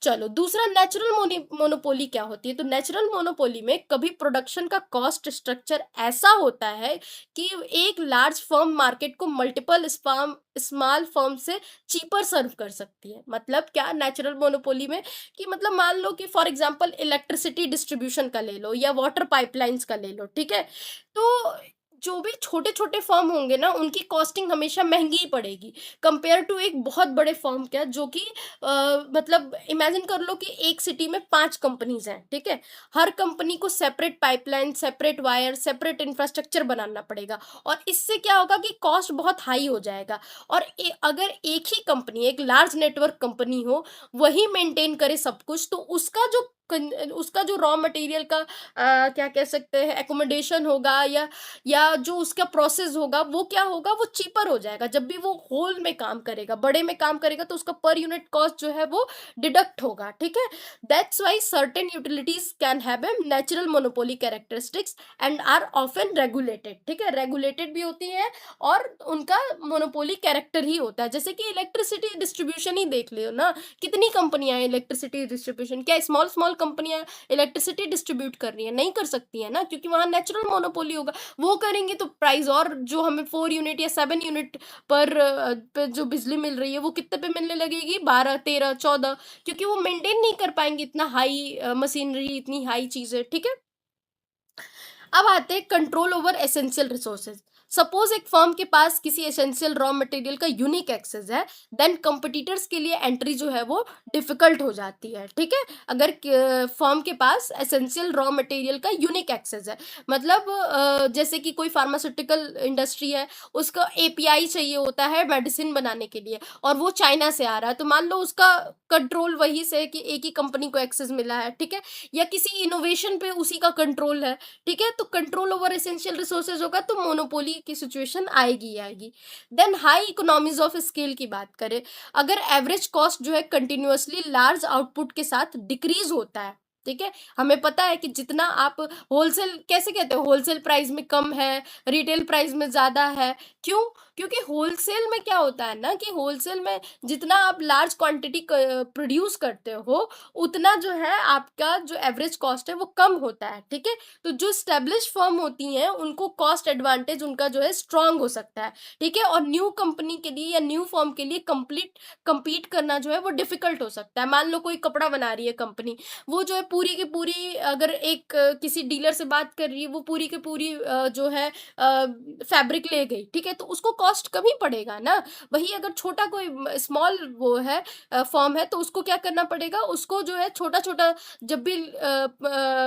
चलो दूसरा नेचुरल मोनोपोली क्या होती है? तो नेचुरल मोनोपोली में कभी प्रोडक्शन का कॉस्ट स्ट्रक्चर ऐसा होता है कि एक लार्ज फर्म मार्केट को मल्टीपल स्मॉल फर्म से चीपर सर्व कर सकती है। मतलब क्या नेचुरल मोनोपोली में कि मतलब मान लो कि फॉर एग्जांपल इलेक्ट्रिसिटी डिस्ट्रीब्यूशन का ले लो या वाटर पाइपलाइंस का ले लो, ठीक है? तो जो भी छोटे-छोटे फर्म होंगे ना, उनकी कॉस्टिंग हमेशा महँगी ही पड़ेगी, कंपेयर टू एक बहुत बड़े फर्म का जो कि मतलब इमेजिन कर लो कि एक सिटी में 5 कंपनीज़ हैं, ठीक है? हर कंपनी को separate pipeline, separate wire, separate infrastructure बनाना पड़ेगा और इससे क्या होगा कि कॉस्ट बहुत हाई हो जाएगा और अगर एक ही कंपनी, एक लार्ज नेटवर्क कंपनी हो, वही मेंटेन करे सब कुछ, तो उसका जो रॉ मटेरियल का क्या कह सकते हैं एकोमोडेशन होगा या जो उसका प्रोसेस होगा वो क्या होगा, वो चीपर हो जाएगा। जब भी वो होल में काम करेगा, बड़े में काम करेगा, तो उसका पर यूनिट कॉस्ट जो है वो डिडक्ट होगा, ठीक है? That's why certain utilities can have a natural monopoly characteristics and are often regulated, ठीक है? रेगुलेटेड भी होती है और उनका मोनोपोली कैरेक्टर ही होता है। जैसे कि इलेक्ट्रिसिटी डिस्ट्रीब्यूशन ही देख लो ना, कितनी कंपनियां हैं इलेक्ट्रिसिटी डिस्ट्रीब्यूशन, क्या स्मॉल स्मॉल कंपनियां इलेक्ट्रिसिटी डिस्ट्रीब्यूट कर रही है? नहीं कर सकती है ना, क्योंकि वहां नेचुरल मोनोपोली होगा। वो करेंगे तो प्राइस और जो हमें 4 यूनिट या 7 यूनिट पर जो बिजली मिल रही है वो कितने पे मिलने लगेगी, 12 13 14, क्योंकि वो मेंटेन नहीं कर पाएंगे इतना हाई मशीनरी, इतनी हाई चीजें, ठीक है? अब आते हैं control over essential resources. Suppose एक फर्म के पास किसी एसेंशियल रॉ मटेरियल का यूनिक एक्सेस है, देन कंपटीटर्स के लिए एंट्री जो है वो डिफिकल्ट हो जाती है। ठीक है, अगर फर्म के पास एसेंशियल रॉ मटेरियल का यूनिक एक्सेस है, मतलब जैसे कि कोई फार्मास्यूटिकल इंडस्ट्री है, उसका एपीआई चाहिए होता है मेडिसिन बनाने के लिए, और वो चाइना से आ रहा है, तो मान लो उसका कंट्रोल वही से है कि एक ही कंपनी को एक्सेस मिला है। ठीक है, या किसी इनोवेशन पे उसी का कंट्रोल है। ठीक है, तो कंट्रोल ओवर एसेंशियल रिसोर्सेज होगा तो मोनोपोली की सिचुएशन आएगी ही आएगी। Then high economies of scale की बात करें, अगर एवरेज कॉस्ट जो है कंटिन्यूअसली लार्ज आउटपुट के साथ डिक्रीज होता है। ठीक है, हमें पता है कि जितना आप होलसेल, कैसे कहते हैं, होलसेल प्राइस में कम है, रिटेल प्राइस में ज्यादा है। क्यों? क्योंकि होलसेल में क्या होता है ना, कि होलसेल में जितना आप लार्ज क्वांटिटी प्रोड्यूस करते हो, उतना जो है आपका जो एवरेज कॉस्ट है वो कम होता है। ठीक है, तो जो स्टेब्लिश फर्म होती हैं उनको कॉस्ट एडवांटेज उनका जो है स्ट्रांग हो सकता है। ठीक है, और न्यू कंपनी के लिए या न्यू फर्म के लिए compete करना जो है वो डिफिकल्ट हो सकता है। मान लो कोई कपड़ा बना रही है कंपनी, वो जो है पूरी की पूरी, अगर एक किसी डीलर से बात कर रही है, वो पूरी की पूरी जो है फैब्रिक ले गई। ठीक है, तो उसको कॉस्ट कम ही पड़ेगा ना। वही अगर छोटा कोई स्मॉल वो है फॉर्म है, तो उसको क्या करना पड़ेगा, उसको जो है छोटा छोटा, जब भी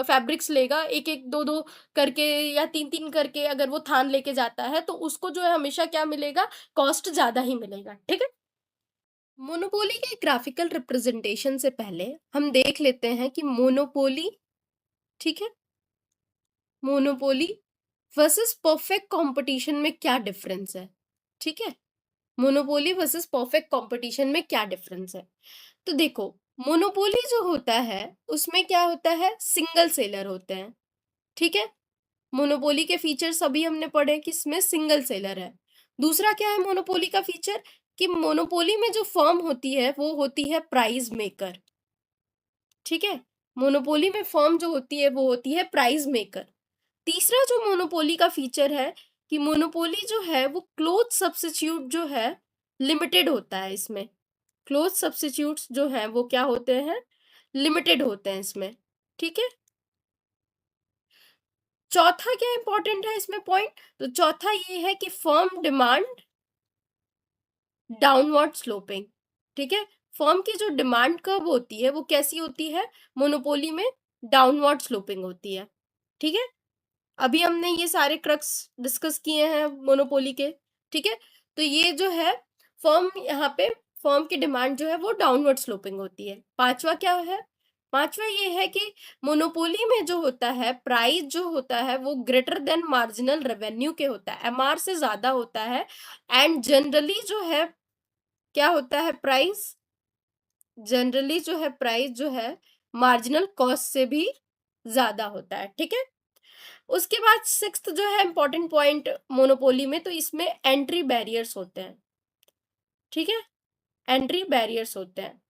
फैब्रिक्स लेगा, एक एक दो दो करके या तीन तीन करके अगर वो थान लेके जाता है, तो उसको जो है हमेशा क्या मिलेगा, कॉस्ट ज्यादा ही मिलेगा। ठीक है, मोनोपोली के ग्राफिकल रिप्रेजेंटेशन से पहले हम देख लेते हैं कि मोनोपोली, ठीक है, मोनोपोली वर्सेस परफेक्ट कंपटीशन में क्या डिफरेंस है। ठीक है, मोनोपोली वर्सेस परफेक्ट कंपटीशन में क्या डिफरेंस है। तो देखो, मोनोपोली जो होता है उसमें क्या होता है, सिंगल सेलर होते हैं। ठीक है, मोनोपोली के फीचर्स अभी हमने पढ़े कि इसमें सिंगल सेलर है। दूसरा क्या है मोनोपोली का फीचर, कि मोनोपोली में जो फर्म होती है वो होती है प्राइस मेकर। ठीक है, मोनोपोली में फर्म जो होती है वो होती है प्राइस मेकर। तीसरा जो मोनोपोली का फीचर है, कि मोनोपोली जो है वो क्लोज सब्स्टिट्यूट जो है लिमिटेड होता है इसमें। क्लोज सब्स्टिट्यूट्स जो हैं वो क्या होते हैं, लिमिटेड होते हैं इसमें। ठीक है, चौथा क्या इंपॉर्टेंट है इसमें पॉइंट, तो चौथा ये है कि फर्म डिमांड डाउनवर्ड स्लोपिंग। ठीक है, फर्म की जो डिमांड कर्व होती है वो कैसी होती है, मोनोपोली में डाउनवर्ड स्लोपिंग होती है। ठीक है, अभी हमने ये सारे क्रक्स डिस्कस किए हैं मोनोपोली के। ठीक है, तो ये जो है फर्म, यहाँ पे फर्म की डिमांड जो है वो डाउनवर्ड स्लोपिंग होती है। पांचवा क्या है, पांचवा ये है कि मोनोपोली में जो होता है प्राइस जो होता है वो ग्रेटर देन मार्जिनल रेवेन्यू के होता है, एमआर से ज्यादा होता है। एंड जनरली जो है क्या होता है, प्राइस जनरली जो है प्राइस जो है मार्जिनल कॉस्ट से भी ज्यादा होता है। ठीक है, उसके बाद सिक्स्थ जो है इंपॉर्टेंट पॉइंट मोनोपोली में, तो इसमें एंट्री बैरियर्स होते हैं। ठीक है, एंट्री बैरियर्स होते हैं।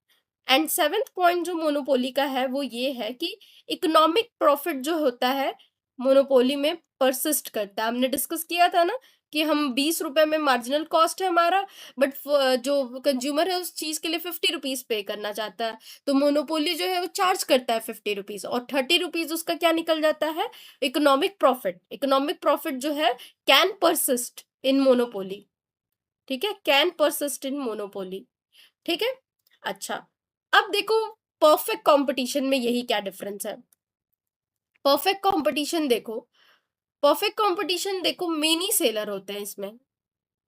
एंड सेवेंथ पॉइंट जो मोनोपोली का है वो ये है कि इकोनॉमिक प्रॉफिट जो होता है मोनोपोली में परसिस्ट करता है। हमने डिस्कस किया था ना कि हम 20 रुपए में मार्जिनल कॉस्ट है हमारा, बट जो कंज्यूमर है उस चीज के लिए 50 रुपीज पे करना चाहता है, तो मोनोपोली जो है वो चार्ज करता है 50 रुपीज, और 30 रुपीज उसका क्या निकल जाता है, इकोनॉमिक प्रॉफिट। इकोनॉमिक प्रॉफिट जो है कैन परसिस्ट इन मोनोपोली। ठीक है, कैन परसिस्ट इन मोनोपोली। ठीक है, अच्छा, अब देखो परफेक्ट कंपटीशन में यही क्या डिफरेंस है। परफेक्ट कंपटीशन देखो, परफेक्ट कंपटीशन देखो मेनी सेलर होते हैं इसमें,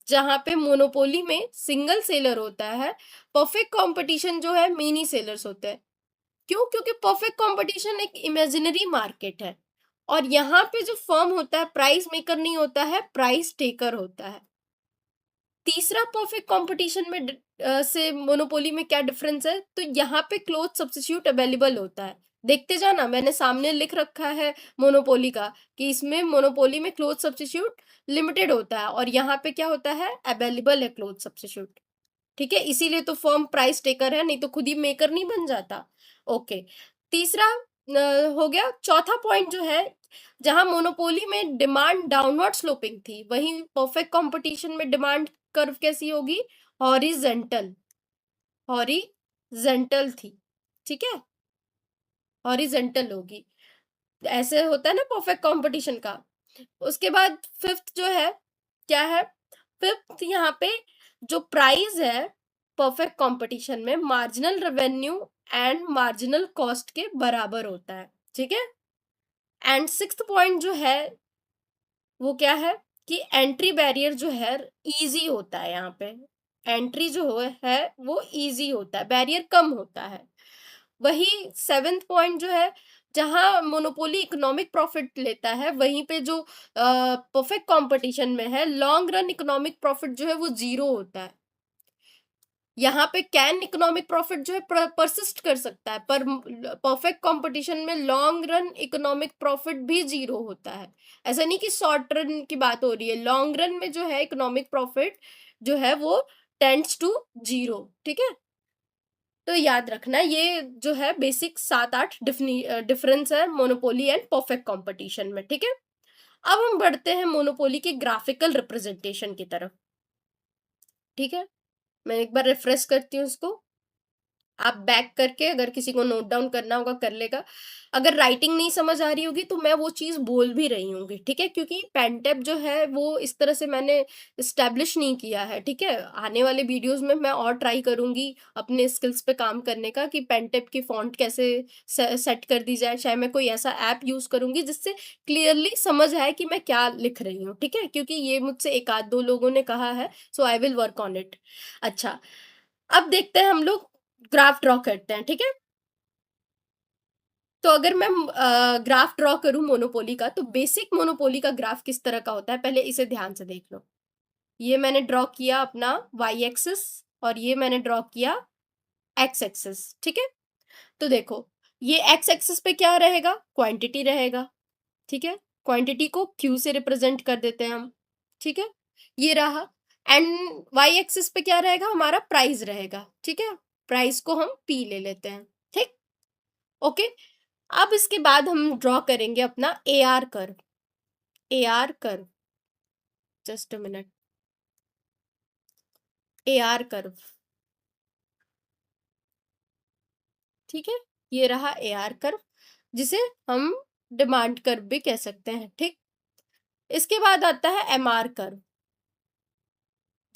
जहां पे मोनोपोली में सिंगल सेलर होता है। परफेक्ट कंपटीशन जो है मेनी सेलर्स होते हैं। क्यों? क्योंकि परफेक्ट कंपटीशन एक इमेजिनरी मार्केट है, और यहाँ पे जो फर्म होता है प्राइस मेकर नहीं होता है, प्राइस टेकर होता है। तीसरा परफेक्ट कंपटीशन में से मोनोपोली में क्या डिफरेंस है, तो यहाँ पे क्लोज सब्स्टिट्यूट अवेलेबल होता है। देखते जाना, मैंने सामने लिख रखा है मोनोपोली का, कि इसमें मोनोपोली में क्लोज सब्स्टिट्यूट लिमिटेड होता है, और यहाँ पे क्या होता है, अवेलेबल है क्लोज सब्स्टिट्यूट। ठीक है, इसीलिए तो फर्म प्राइस टेकर है, नहीं तो खुद ही मेकर नहीं बन जाता। ओके, तीसरा हो गया। चौथा पॉइंट जो है, जहां मोनोपोली में डिमांड डाउनवर्ड स्लोपिंग थी, वहीं परफेक्ट कंपटीशन में डिमांड कर्व कैसी होगी, हॉरिजेंटल, हॉरिजेंटल थी। ठीक है, हॉरिजेंटल होगी। ऐसे होता है ना परफेक्ट कंपटीशन का। उसके बाद फिफ्थ जो है क्या है, फिफ्थ यहाँ पे जो प्राइस है परफेक्ट कंपटीशन में marginal revenue and marginal cost के बराबर होता है, ठीक है। एंड सिक्स्थ पॉइंट जो है वो क्या है कि एंट्री बैरियर जो है इजी होता है, यहाँ पे एंट्री जो है वो इजी होता है, बैरियर कम होता है। वही सेवेंथ पॉइंट जो है, जहां मोनोपोली इकोनॉमिक प्रॉफिट लेता है वहीं पे जो परफेक्ट कंपटीशन में है लॉन्ग रन इकोनॉमिक प्रॉफिट जो है वो जीरो होता है। यहाँ पे कैन इकोनॉमिक प्रॉफिट जो है परसिस्ट कर सकता है, पर परफेक्ट कंपटीशन में लॉन्ग रन इकोनॉमिक प्रॉफिट भी जीरो होता है। ऐसा नहीं कि शॉर्ट रन की बात हो रही है, लॉन्ग रन में जो है इकोनॉमिक प्रॉफिट जो है वो टेंड्स टू जीरो, ठीक है। तो याद रखना ये जो है बेसिक 7-8 डिफरेंस है मोनोपोली एंड परफेक्ट कंपटीशन में, ठीक है। अब हम बढ़ते हैं मोनोपोली के ग्राफिकल रिप्रेजेंटेशन की तरफ, ठीक है। मैं एक बार रिफ्रेश करती हूँ उसको, आप बैक करके अगर किसी को नोट डाउन करना होगा कर लेगा। अगर राइटिंग नहीं समझ आ रही होगी तो मैं वो चीज़ बोल भी रही होंगी, ठीक है, क्योंकि पेनटैब जो है वो इस तरह से मैंने इस्टेब्लिश नहीं किया है, ठीक है। आने वाले वीडियोस में मैं और ट्राई करूंगी अपने स्किल्स पे काम करने का कि पेनटैब की फॉन्ट कैसे सेट कर दी जाए, चाहे मैं कोई ऐसा ऐप यूज करूंगी जिससे क्लियरली समझ आए कि मैं क्या लिख रही हूँ, ठीक है, क्योंकि ये मुझसे एक आध दो लोगों ने कहा है, so I will work on it. अच्छा, अब देखते हैं हम लोग ग्राफ ड्रॉ करते हैं, ठीक है। तो अगर मैं ग्राफ ड्रॉ करूं मोनोपोली का, तो बेसिक मोनोपोली का ग्राफ किस तरह का होता है पहले इसे ध्यान से देख लो। ये मैंने ड्रॉ किया अपना वाई एक्सिस और ये मैंने ड्रॉ किया एक्स एक्सिस, ठीक है। तो देखो ये एक्स एक्सिस पे क्या रहेगा, क्वांटिटी रहेगा, ठीक है। क्वांटिटी को क्यू से रिप्रेजेंट कर देते हैं हम, ठीक है, ये रहा। एंड वाई एक्सिस पे क्या रहेगा, हमारा प्राइस रहेगा, ठीक है। प्राइस को हम पी ले लेते हैं, ठीक, ओके। अब इसके बाद हम ड्रॉ करेंगे अपना ए R curve, A R curve, just a minute, A R curve, ठीक है। ये रहा ए आर कर्व, जिसे हम डिमांड कर्व भी कह सकते हैं, ठीक। इसके बाद आता है एम आर कर्व,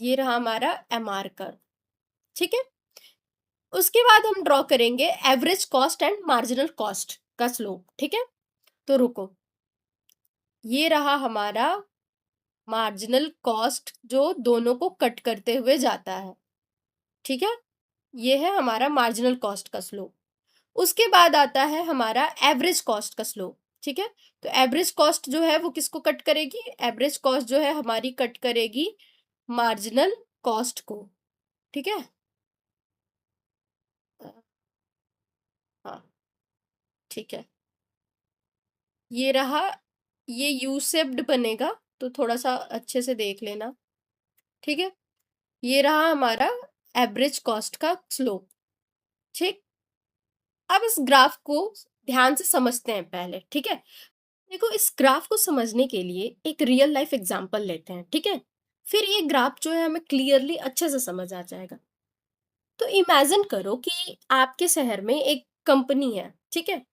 ये रहा हमारा एम आर कर्व, ठीक है। उसके बाद हम ड्रॉ करेंगे average cost and marginal cost का स्लोप, ठीक है। तो रुको, ये रहा हमारा मार्जिनल कॉस्ट जो दोनों को कट करते हुए जाता है, ठीक है। ये है हमारा मार्जिनल कॉस्ट का स्लोप। उसके बाद आता है हमारा एवरेज कॉस्ट का स्लोप, ठीक है। तो एवरेज कॉस्ट जो है वो किसको कट करेगी, एवरेज कॉस्ट जो है हमारी कट करेगी मार्जिनल कॉस्ट को, ठीक है। हाँ, ठीक है, ये रहा, ये यू शेप्ड बनेगा, तो थोड़ा सा अच्छे से देख लेना, ठीक है। ये रहा हमारा एवरेज कॉस्ट का स्लोप, ठीक। अब इस ग्राफ को ध्यान से समझते हैं पहले, ठीक है। देखो इस ग्राफ को समझने के लिए एक रियल लाइफ एग्जांपल लेते हैं, ठीक है। फिर ये ग्राफ जो है हमें क्लियरली अच्छे से समझ आ जाएगा। तो इमेजिन करो कि आपके शहर में एक कंपनी है, ठीक है,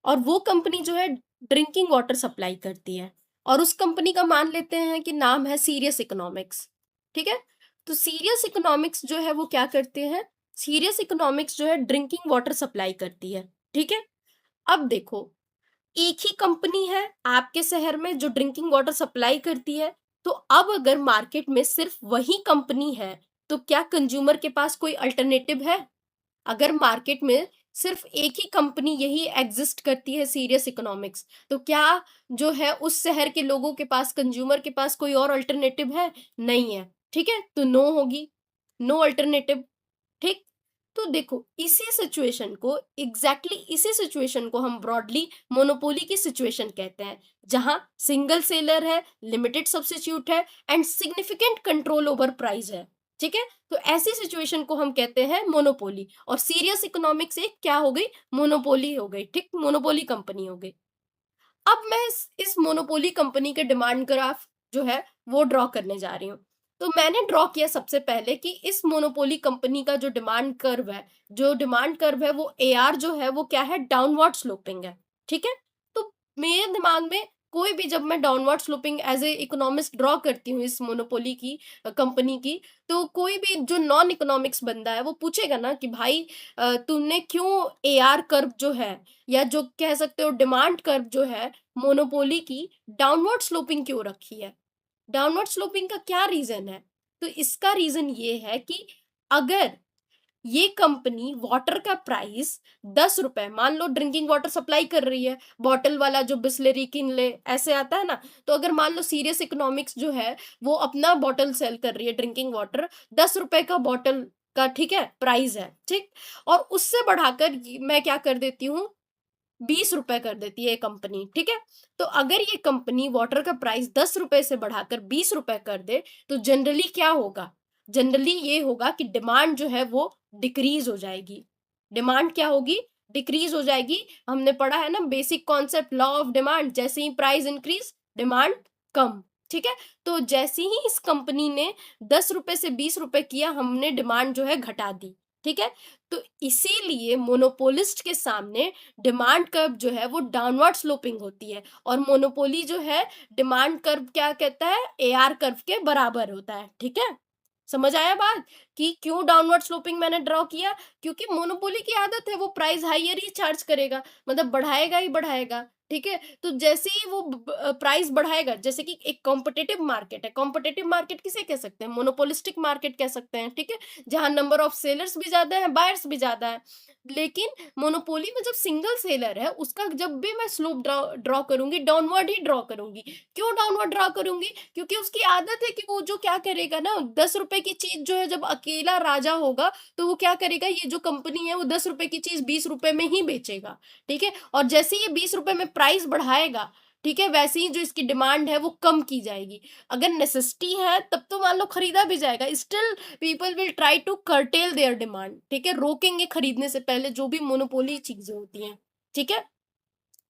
और वो कंपनी जो है ड्रिंकिंग वाटर सप्लाई करती है, और उस कंपनी का मान लेते हैं कि नाम है सीरियस इकोनॉमिक्स, ठीक है। तो सीरियस इकोनॉमिक्स जो है वो क्या करते हैं, सीरियस इकोनॉमिक्स जो है ड्रिंकिंग वाटर सप्लाई करती है, ठीक है। अब देखो एक ही कंपनी है आपके शहर में जो ड्रिंकिंग वाटर सप्लाई करती है, तो अब अगर मार्केट में सिर्फ वही कंपनी है तो क्या कंज्यूमर के पास कोई अल्टरनेटिव है। अगर मार्केट में सिर्फ एक ही कंपनी यही एग्जिस्ट करती है सीरियस इकोनॉमिक्स, तो क्या जो है उस शहर के लोगों के पास, कंज्यूमर के पास कोई और अल्टरनेटिव है, नहीं है, ठीक है। तो नो होगी, नो अल्टरनेटिव, ठीक। तो देखो इसी सिचुएशन को, इसी सिचुएशन को हम ब्रॉडली मोनोपोली की सिचुएशन कहते हैं, जहां सिंगल सेलर है, लिमिटेड सब्स्टिट्यूट है and significant control over price है, ठीक है। तो ऐसी सिचुएशन को हम कहते हैं मोनोपोली, और सीरियस इकोनॉमिक्स एक क्या हो गई, मोनोपोली हो गई, ठीक, मोनोपोली कंपनी हो गई। अब मैं इस मोनोपोली कंपनी के डिमांड ग्राफ जो है वो ड्रॉ करने जा रही हूँ। तो मैंने ड्रॉ किया सबसे पहले कि इस मोनोपोली कंपनी का जो डिमांड कर्व है, वो ए आर जो है वो क्या है, डाउनवर्ड स्लोपिंग है, ठीक है। तो मेरे दिमाग में कोई भी, जब मैं downward sloping as a economist draw करती हूँ इस मोनोपोली की कंपनी की, तो कोई भी जो नॉन इकोनॉमिक्स बंदा है वो पूछेगा ना कि भाई तुमने क्यों एआर कर्व जो है, या जो कह सकते हो डिमांड कर्व जो है मोनोपोली की, डाउनवर्ड स्लोपिंग क्यों रखी है? डाउनवर्ड स्लोपिंग का क्या रीजन है? तो इसका रीजन ये है कि अगर ये कंपनी वाटर का प्राइस 10 रुपए, मान लो ड्रिंकिंग वाटर सप्लाई कर रही है, बॉटल वाला जो बिस्लेरी किनले ऐसे आता है ना, तो अगर मान लो सीरियस इकोनॉमिक्स जो है वो अपना बॉटल सेल कर रही है ड्रिंकिंग वाटर, 10 रुपए का बॉटल का, ठीक है, प्राइस है, ठीक, और उससे बढ़ाकर मैं क्या कर देती हूँ, 20 रुपए कर देती है ये कंपनी, ठीक है। तो अगर ये कंपनी वाटर का प्राइस 10 रुपए से बढ़ाकर 20 रुपए कर दे, तो जनरली क्या होगा, जनरली ये होगा कि डिमांड जो है वो डिक्रीज हो जाएगी। डिमांड क्या होगी, डिक्रीज हो जाएगी। हमने पढ़ा है ना basic concept law of demand, जैसे ही प्राइस इंक्रीज डिमांड कम, ठीक है। तो जैसे ही इस कंपनी ने 10 रुपए से 20 रुपए किया, हमने डिमांड जो है घटा दी, ठीक है। तो इसीलिए मोनोपोलिस्ट के सामने डिमांड कर्व जो है वो डाउनवर्ड स्लोपिंग होती है, और मोनोपोली जो है डिमांड कर्व क्या कहता है, एआर कर्व के बराबर होता है, ठीक है। समझ आया बात कि क्यों डाउनवर्ड स्लोपिंग मैंने ड्रॉ किया? क्योंकि मोनोपोली की आदत है, वो प्राइस हाइयर ही चार्ज करेगा, मतलब बढ़ाएगा ही बढ़ाएगा, ठीक है। तो जैसे ही वो प्राइस बढ़ाएगा, जैसे कि एक कॉम्पिटिटिव मार्केट है, कॉम्पिटिटिव मार्केट किसे कह सकते हैं, मोनोपोलिस्टिक मार्केट कह सकते हैं, ठीक है, जहां नंबर ऑफ सेलर्स भी ज्यादा है, बायर्स भी ज्यादा है। लेकिन मोनोपोली में जब सिंगल सेलर है, उसका जब भी मैं स्लोप ड्रॉ ड्रॉ करूंगी, डाउनवर्ड ही ड्रॉ करूंगी। क्यों डाउनवर्ड ड्रॉ करूंगी? क्योंकि उसकी आदत है कि वो जो क्या करेगा ना, 10 रुपए की चीज जो है, जब अकेला राजा होगा तो वो क्या करेगा, ये जो कंपनी है वो 10 रुपए की चीज 20 रुपए में ही बेचेगा, ठीक है। और जैसे ये 20 रुपए में प्राइस बढ़ाएगा, ठीक है, वैसे ही जो इसकी डिमांड है वो कम की जाएगी। अगर नेसेसिटी है तब तो मान लो खरीदा भी जाएगा, still people will try to curtail their demand, ठीक है, रोकेंगे खरीदने से पहले जो भी मोनोपोली चीजें होती हैं, ठीक है।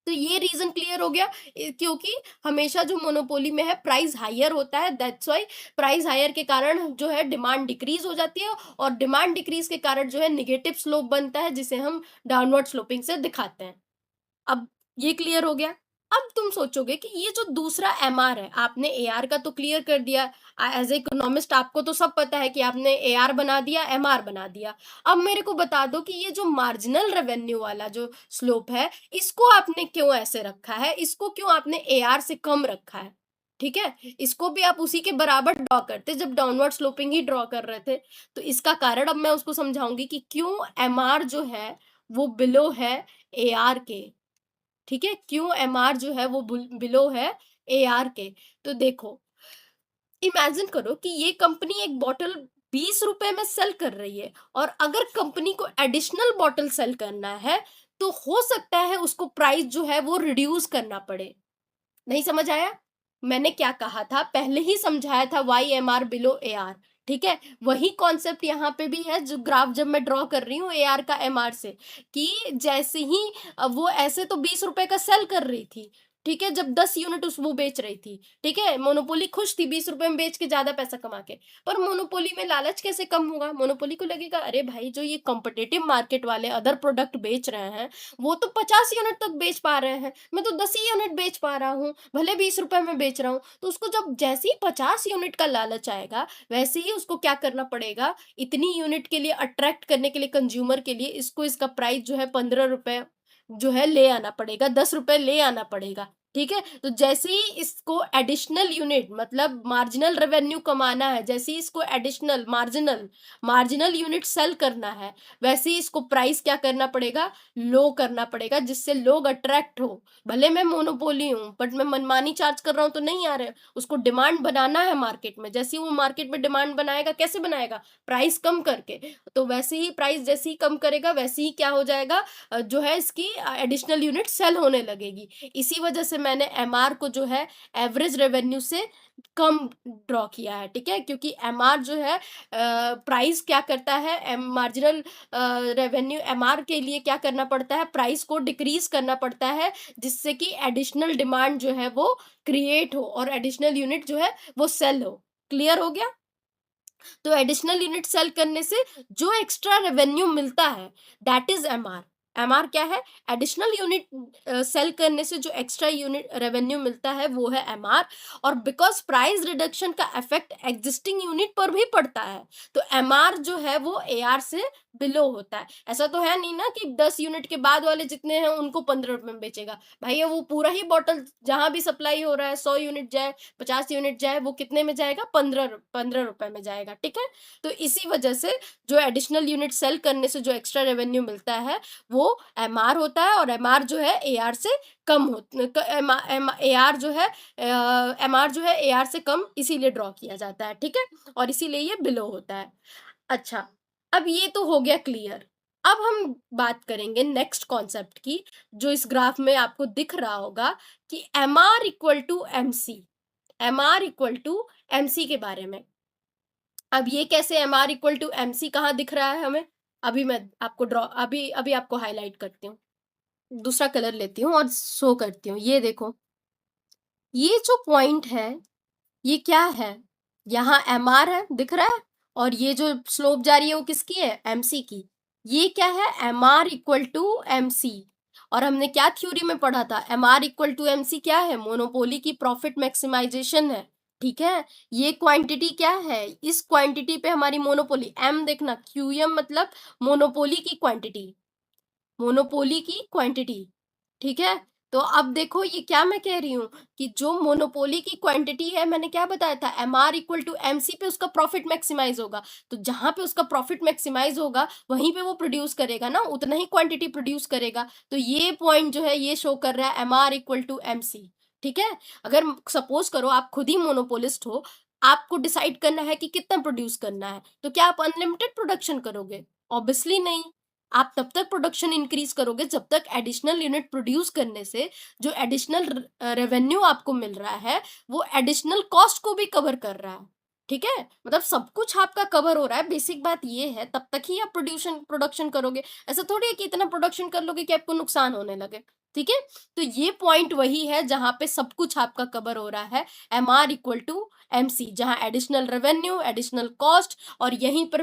तो ये रीजन क्लियर हो गया। क्योंकि हमेशा जो मोनोपोली में है प्राइस हायर होता है, दैट्स वाई प्राइस हायर के कारण जो है डिमांड डिक्रीज हो जाती है, और डिमांड डिक्रीज के कारण जो है निगेटिव स्लोप बनता है, जिसे हम डाउनवर्ड स्लोपिंग से दिखाते हैं। अब ये क्लियर हो गया। अब तुम सोचोगे कि ये जो दूसरा एमआर है, आपने एआर का तो क्लियर कर दिया, एज ए इकोनॉमिस्ट आपको तो सब पता है कि आपने एआर बना दिया, एमआर बना दिया। अब मेरे को बता दो कि ये जो मार्जिनल रेवेन्यू वाला जो स्लोप है, इसको आपने क्यों ऐसे रखा है, इसको क्यों आपने एआर से कम रखा है, ठीक है। इसको भी आप उसी के बराबर ड्रॉ करते जब डाउनवर्ड स्लोपिंग ही ड्रॉ कर रहे थे। तो इसका कारण अब मैं उसको समझाऊंगी कि क्यों एमआर जो है वो बिलो है एआर के, ठीक है, क्यों एमआर जो है वो बिलो है एआर के। तो देखो, इमेजिन करो कि ये कंपनी एक बॉटल 20 रुपए में सेल कर रही है, और अगर कंपनी को एडिशनल बॉटल सेल करना है, तो हो सकता है उसको प्राइस जो है वो रिड्यूस करना पड़े। नहीं समझ आया? मैंने क्या कहा था, पहले ही समझाया था, why M R below A R, ठीक है। वही कॉन्सेप्ट यहाँ पे भी है, जो ग्राफ जब मैं ड्रॉ कर रही हूँ ए आर का एम आर से, कि जैसे ही वो ऐसे तो 20 रुपए का सेल कर रही थी, ठीक है, जब 10 यूनिट उस वो बेच रही थी, ठीक है, मोनोपोली खुश थी 20 रुपए में बेच के ज्यादा पैसा कमा के। पर मोनोपोली में लालच कैसे कम होगा? मोनोपोली को लगेगा, अरे भाई जो ये कॉम्पिटिटिव मार्केट वाले अदर प्रोडक्ट बेच रहे हैं, वो तो 50 यूनिट तक बेच पा रहे हैं, मैं तो 10 ही यूनिट बेच पा रहा हूँ, भले 20 रुपए में बेच रहा हूँ। तो उसको जब जैसे ही 50 यूनिट का लालच आएगा, वैसे ही उसको क्या करना पड़ेगा, इतनी यूनिट के लिए अट्रैक्ट करने के लिए कंज्यूमर के लिए, इसको इसका प्राइस जो है 15 रुपए जो है ले आना पड़ेगा, 10 रुपए ले आना पड़ेगा, ठीक है। तो जैसे ही इसको एडिशनल यूनिट, मतलब मार्जिनल रेवेन्यू कमाना है, जैसे ही इसको एडिशनल मार्जिनल यूनिट सेल करना है, वैसे ही इसको प्राइस क्या करना पड़ेगा, लो करना पड़ेगा, जिससे लोग अट्रैक्ट हो। भले मैं मोनोपोली हूँ, बट मैं मनमानी चार्ज कर रहा हूँ तो नहीं आ रहे, उसको डिमांड बनाना है मार्केट में। जैसे ही वो मार्केट में डिमांड बनाएगा, कैसे बनाएगा, प्राइस कम करके। तो वैसे ही प्राइस जैसे ही कम करेगा, वैसे ही क्या हो जाएगा, जो है इसकी एडिशनल यूनिट सेल होने लगेगी। इसी वजह से मैंने एमआर को जो है एवरेज रेवेन्यू से कम ड्रॉ किया है, ठीक है, क्योंकि एमआर जो है प्राइस क्या करता है, मार्जिनल रेवेन्यू एमआर के लिए क्या करना पड़ता है, प्राइस को डिक्रीज करना पड़ता है, जिससे कि एडिशनल डिमांड जो है वो क्रिएट हो और एडिशनल यूनिट जो है वो सेल हो। क्लियर हो गया? तो एडिशनल यूनिट सेल करने से जो एक्स्ट्रा रेवेन्यू मिलता है, दैट इज एमआर। एमआर क्या है? एडिशनल यूनिट सेल करने से जो एक्स्ट्रा यूनिट रेवेन्यू मिलता है वो है एमआर। और बिकॉज प्राइस रिडक्शन का इफेक्ट एग्जिस्टिंग यूनिट पर भी पड़ता है, तो एमआर जो है वो एआर से बिलो होता है। ऐसा तो है नहीं ना कि 10 यूनिट के बाद वाले जितने हैं उनको 15 रुपए में बेचेगा। भाई ये वो पूरा ही बॉटल जहां भी सप्लाई हो रहा है, 100 यूनिट जाए, 50 यूनिट जाए, वो कितने में जाएगा? 15 रुपए में जाएगा। ठीक है, तो इसी वजह से जो एडिशनल यूनिट सेल करने से जो एक्स्ट्रा रेवेन्यू मिलता है वो एमआर होता है, और एमआर जो है एआर से कम एआर जो है एमआर जो है एआर से कम इसीलिए ड्रॉ किया जाता है। ठीक है, और इसीलिए ये बिलो होता है। अच्छा, अब ये तो हो गया क्लियर। अब हम बात करेंगे नेक्स्ट कॉन्सेप्ट की, जो इस ग्राफ में आपको दिख रहा होगा कि MR equal to MC, MR equal to MC के बारे में। अब ये कैसे एमआर इक्वल टू एमसी कहाँ दिख रहा है हमें? अभी मैं आपको अभी अभी आपको हाईलाइट करती हूँ। दूसरा कलर लेती हूँ और शो करती हूँ। ये देखो, ये जो पॉइंट है ये क्या है? यहाँ एमआर है, दिख रहा है, और ये जो स्लोप जा रही है वो किसकी है? एमसी की। ये क्या है? MR equal to MC. और हमने क्या थ्योरी में पढ़ा था? एमआर इक्वल टू एमसी क्या है? मोनोपोली की प्रॉफिट मैक्सिमाइजेशन है। ठीक है, ये क्वांटिटी क्या है? इस क्वांटिटी पे हमारी मोनोपोली, एम देखना, क्यूएम मतलब मोनोपोली की क्वांटिटी, मोनोपोली की क्वांटिटी। ठीक है, तो अब देखो ये क्या मैं कह रही हूँ कि जो मोनोपोली की क्वांटिटी है, मैंने क्या बताया था? एमआर इक्वल टू एमसी पे उसका प्रॉफिट मैक्सिमाइज होगा। तो जहां पे उसका प्रॉफिट मैक्सिमाइज होगा वहीं पे वो प्रोड्यूस करेगा ना, उतना ही क्वांटिटी प्रोड्यूस करेगा। तो ये पॉइंट जो है ये शो कर रहा है एमआर इक्वल टू एमसी। ठीक है, अगर सपोज करो आप खुद ही मोनोपोलिस्ट हो, आपको डिसाइड करना है कि कितना प्रोड्यूस करना है, तो क्या आप अनलिमिटेड प्रोडक्शन करोगे? ऑब्वियसली नहीं। आप तब तक प्रोडक्शन इंक्रीज करोगे जब तक एडिशनल यूनिट प्रोड्यूस करने से जो एडिशनल रेवेन्यू आपको मिल रहा है वो एडिशनल कॉस्ट को भी कवर कर रहा है। ठीक है, मतलब सब कुछ आपका कवर हो रहा है। बेसिक बात ये है, तब तक ही आप प्रोडक्शन करोगे। ऐसा थोड़ी है कि इतना प्रोडक्शन कर लोगे कि आपको नुकसान होने लगे। ठीक है, तो ये पॉइंट वही है जहां पे सब कुछ आपका कवर हो रहा है, एमआर इक्वल टू एमसी, जहां एडिशनल रेवेन्यू, एडिशनल कॉस्ट, और यहीं पर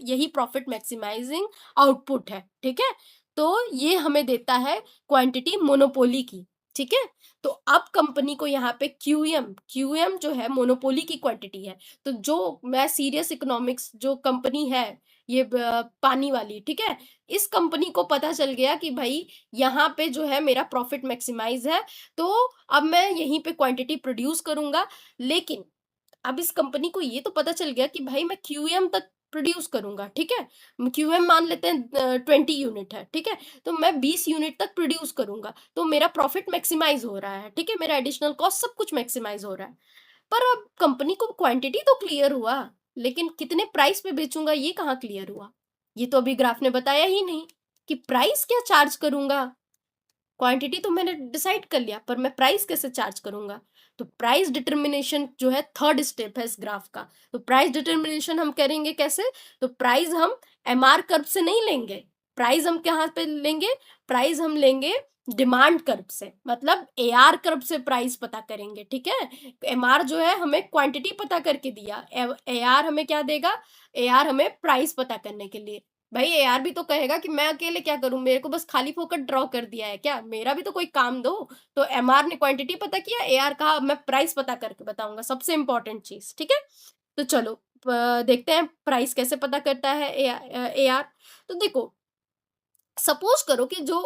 यही प्रॉफिट मैक्सिमाइजिंग आउटपुट है। ठीक है, तो ये हमें देता है क्वांटिटी मोनोपोली की। ठीक है, तो अब कंपनी को यहाँ पे क्यूएम जो है मोनोपोली की क्वांटिटी है। तो जो मैं सीरियस इकोनॉमिक्स जो कंपनी है, ये पानी वाली, ठीक है, इस कंपनी को पता चल गया कि भाई यहाँ पे जो है मेरा प्रॉफिट मैक्सिमाइज है, तो अब मैं यहीं पे क्वांटिटी प्रोड्यूस करूंगा। लेकिन अब इस कंपनी को ये तो पता चल गया कि भाई मैं क्यूएम तक प्रोड्यूस करूंगा। ठीक है, क्यूएम मान लेते हैं 20 यूनिट है। ठीक है, तो मैं 20 यूनिट तक प्रोड्यूस करूंगा, तो मेरा प्रॉफिट मैक्सिमाइज हो रहा है। ठीक है, मेरा एडिशनल कॉस्ट सब कुछ मैक्सिमाइज हो रहा है। पर अब कंपनी को क्वांटिटी तो क्लियर हुआ, लेकिन कितने प्राइस पे बेचूंगा ये कहाँ क्लियर हुआ? ये तो अभी ग्राफ ने बताया ही नहीं कि प्राइस क्या चार्ज करूंगा। क्वांटिटी तो मैंने डिसाइड कर लिया, पर मैं प्राइस कैसे चार्ज करूंगा? तो प्राइस डिटर्मिनेशन जो है थर्ड स्टेप है इस ग्राफ का। तो प्राइस डिटर्मिनेशन हम करेंगे कैसे? तो प्राइस हम एमआर कर्व से नहीं लेंगे। प्राइस हम कहाँ पे लेंगे? प्राइस हम लेंगे डिमांड कर्व से, मतलब एआर कर्व से प्राइस पता करेंगे। ठीक है, एमआर जो है हमें क्वांटिटी पता करके दिया, एआर हमें क्या देगा? एआर हमें प्राइस पता करने के लिए। भाई एआर भी तो कहेगा कि मैं अकेले क्या करूं, मेरे को बस खाली फोकट ड्रॉ कर दिया है क्या, मेरा भी तो कोई काम दो। तो एमआर ने क्वांटिटी पता किया, एआर कहा अब मैं प्राइस पता करके बताऊंगा, सबसे इंपॉर्टेंट चीज। ठीक है, तो चलो देखते हैं प्राइस कैसे पता करता है एआर। तो देखो, सपोज करो कि जो,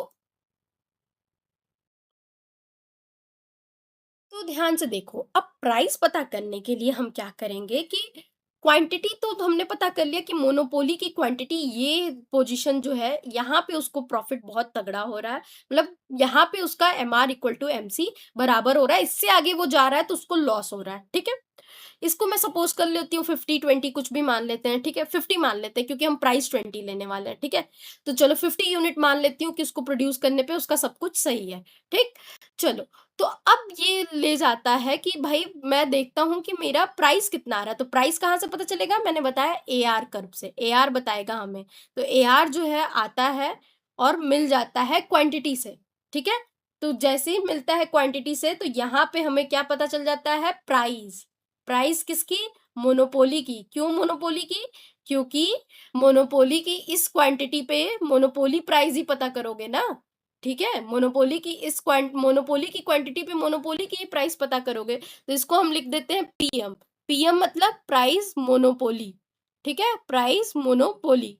तो ध्यान से देखो, अब प्राइस पता करने के लिए हम क्या करेंगे कि क्वांटिटी तो हमने पता कर लिया कि मोनोपोली की क्वांटिटी, ये पोजीशन जो है यहाँ पे उसको प्रॉफिट बहुत तगड़ा हो रहा है, मतलब यहाँ पे उसका एमआर इक्वल टू एमसी बराबर हो रहा है, इससे आगे वो जा रहा है तो उसको लॉस हो रहा है। ठीक है, इसको मैं सपोज कर लेती हूँ 50-20 कुछ भी मान लेते हैं। ठीक है, 50 मान लेते हैं क्योंकि हम प्राइस 20 लेने वाले हैं। ठीक है, तो चलो 50 यूनिट मान लेती हूँ कि उसको प्रोड्यूस करने पे उसका सब कुछ सही है। ठीक, चलो, तो अब ये ले जाता है कि भाई मैं देखता हूँ कि मेरा प्राइस कितना आ रहा है। तो प्राइस कहाँ से पता चलेगा? मैंने बताया एआर कर्व से, एआर बताएगा हमें। तो एआर जो है आता है और मिल जाता है क्वांटिटी से। ठीक है, तो जैसे ही मिलता है क्वांटिटी से, तो यहाँ पे हमें क्या पता चल जाता है? प्राइस। प्राइस किसकी? मोनोपोली की। क्यों मोनोपोली की? क्योंकि मोनोपोली की इस क्वांटिटी पे मोनोपोली प्राइस ही पता करोगे ना, ठीक है। मोनोपोली की क्वांटिटी पे मोनोपोली की प्राइस पता करोगे, तो इसको हम लिख देते हैं पीएम। पीएम मतलब प्राइस मोनोपोली, ठीक है, प्राइस मोनोपोली।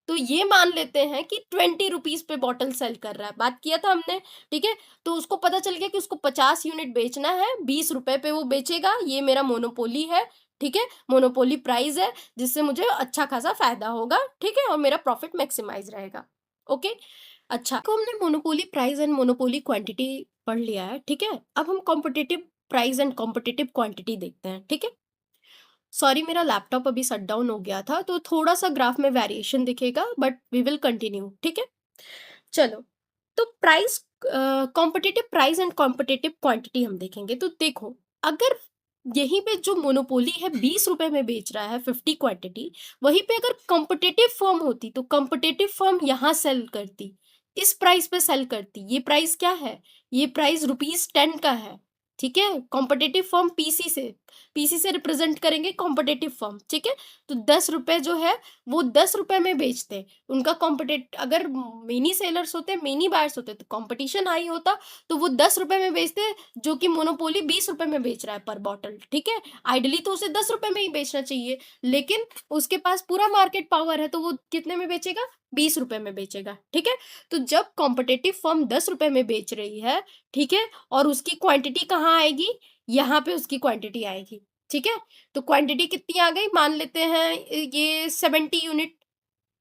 तो ये मान लेते हैं कि 20 रुपीज पे बॉटल सेल कर रहा है, बात किया था हमने, ठीक है। तो उसको पता चल गया कि उसको 50 यूनिट बेचना है, 20 रुपए पे वो बेचेगा, ये मेरा मोनोपोली है, ठीक है, मोनोपोली प्राइस है, जिससे मुझे अच्छा खासा फायदा होगा, ठीक है, और मेरा प्रॉफिट मैक्सिमाइज रहेगा। ओके, अच्छा, तो हमने monopoly price and monopoly quantity पढ़ लिया है, ठीक है। अब हम competitive price and competitive quantity देखते हैं, ठीक है। सॉरी, मेरा लैपटॉप अभी शट डाउन हो गया था, तो थोड़ा सा ग्राफ में वेरिएशन दिखेगा, बट वी विल कंटिन्यू, ठीक है। चलो, तो price, competitive price and competitive quantity हम देखेंगे। तो देखो, अगर यहीं पे जो मोनोपोली है 20 रुपए में बेच रहा है 50 क्वांटिटी, वहीं पे अगर कॉम्पिटिटिव फर्म होती तो कॉम्पिटिटिव फर्म यहाँ सेल करती, इस प्राइस पे सेल करती। ये प्राइस क्या है, ये प्राइस ₹10 का है, ठीक है। कॉम्पिटिटिव फर्म पीसी से रिप्रेजेंट करेंगे कॉम्पिटिटिव फर्म, ठीक है। तो 10 रुपए जो है वो 10 रुपए में बेचते। उनका कॉम्पिटेट अगर मेनी सेलर्स होते, मेनी बायर्स होते, तो कंपटीशन हाई होता, तो वो 10 रुपए में बेचते, जो कि मोनोपोली 20 रुपए में बेच रहा है पर बॉटल, ठीक है। आइडली तो उसे 10 रुपए में ही बेचना चाहिए, लेकिन उसके पास पूरा मार्केट पावर है, तो वो कितने में बेचेगा, 20 रुपए में बेचेगा, ठीक है। तो जब कॉम्पिटेटिव फर्म 10 रुपए में बेच रही है, ठीक है, और उसकी क्वांटिटी कहाँ आएगी, यहाँ पे उसकी क्वांटिटी आएगी, ठीक है। तो क्वांटिटी कितनी आ गई, मान लेते हैं ये 70 यूनिट,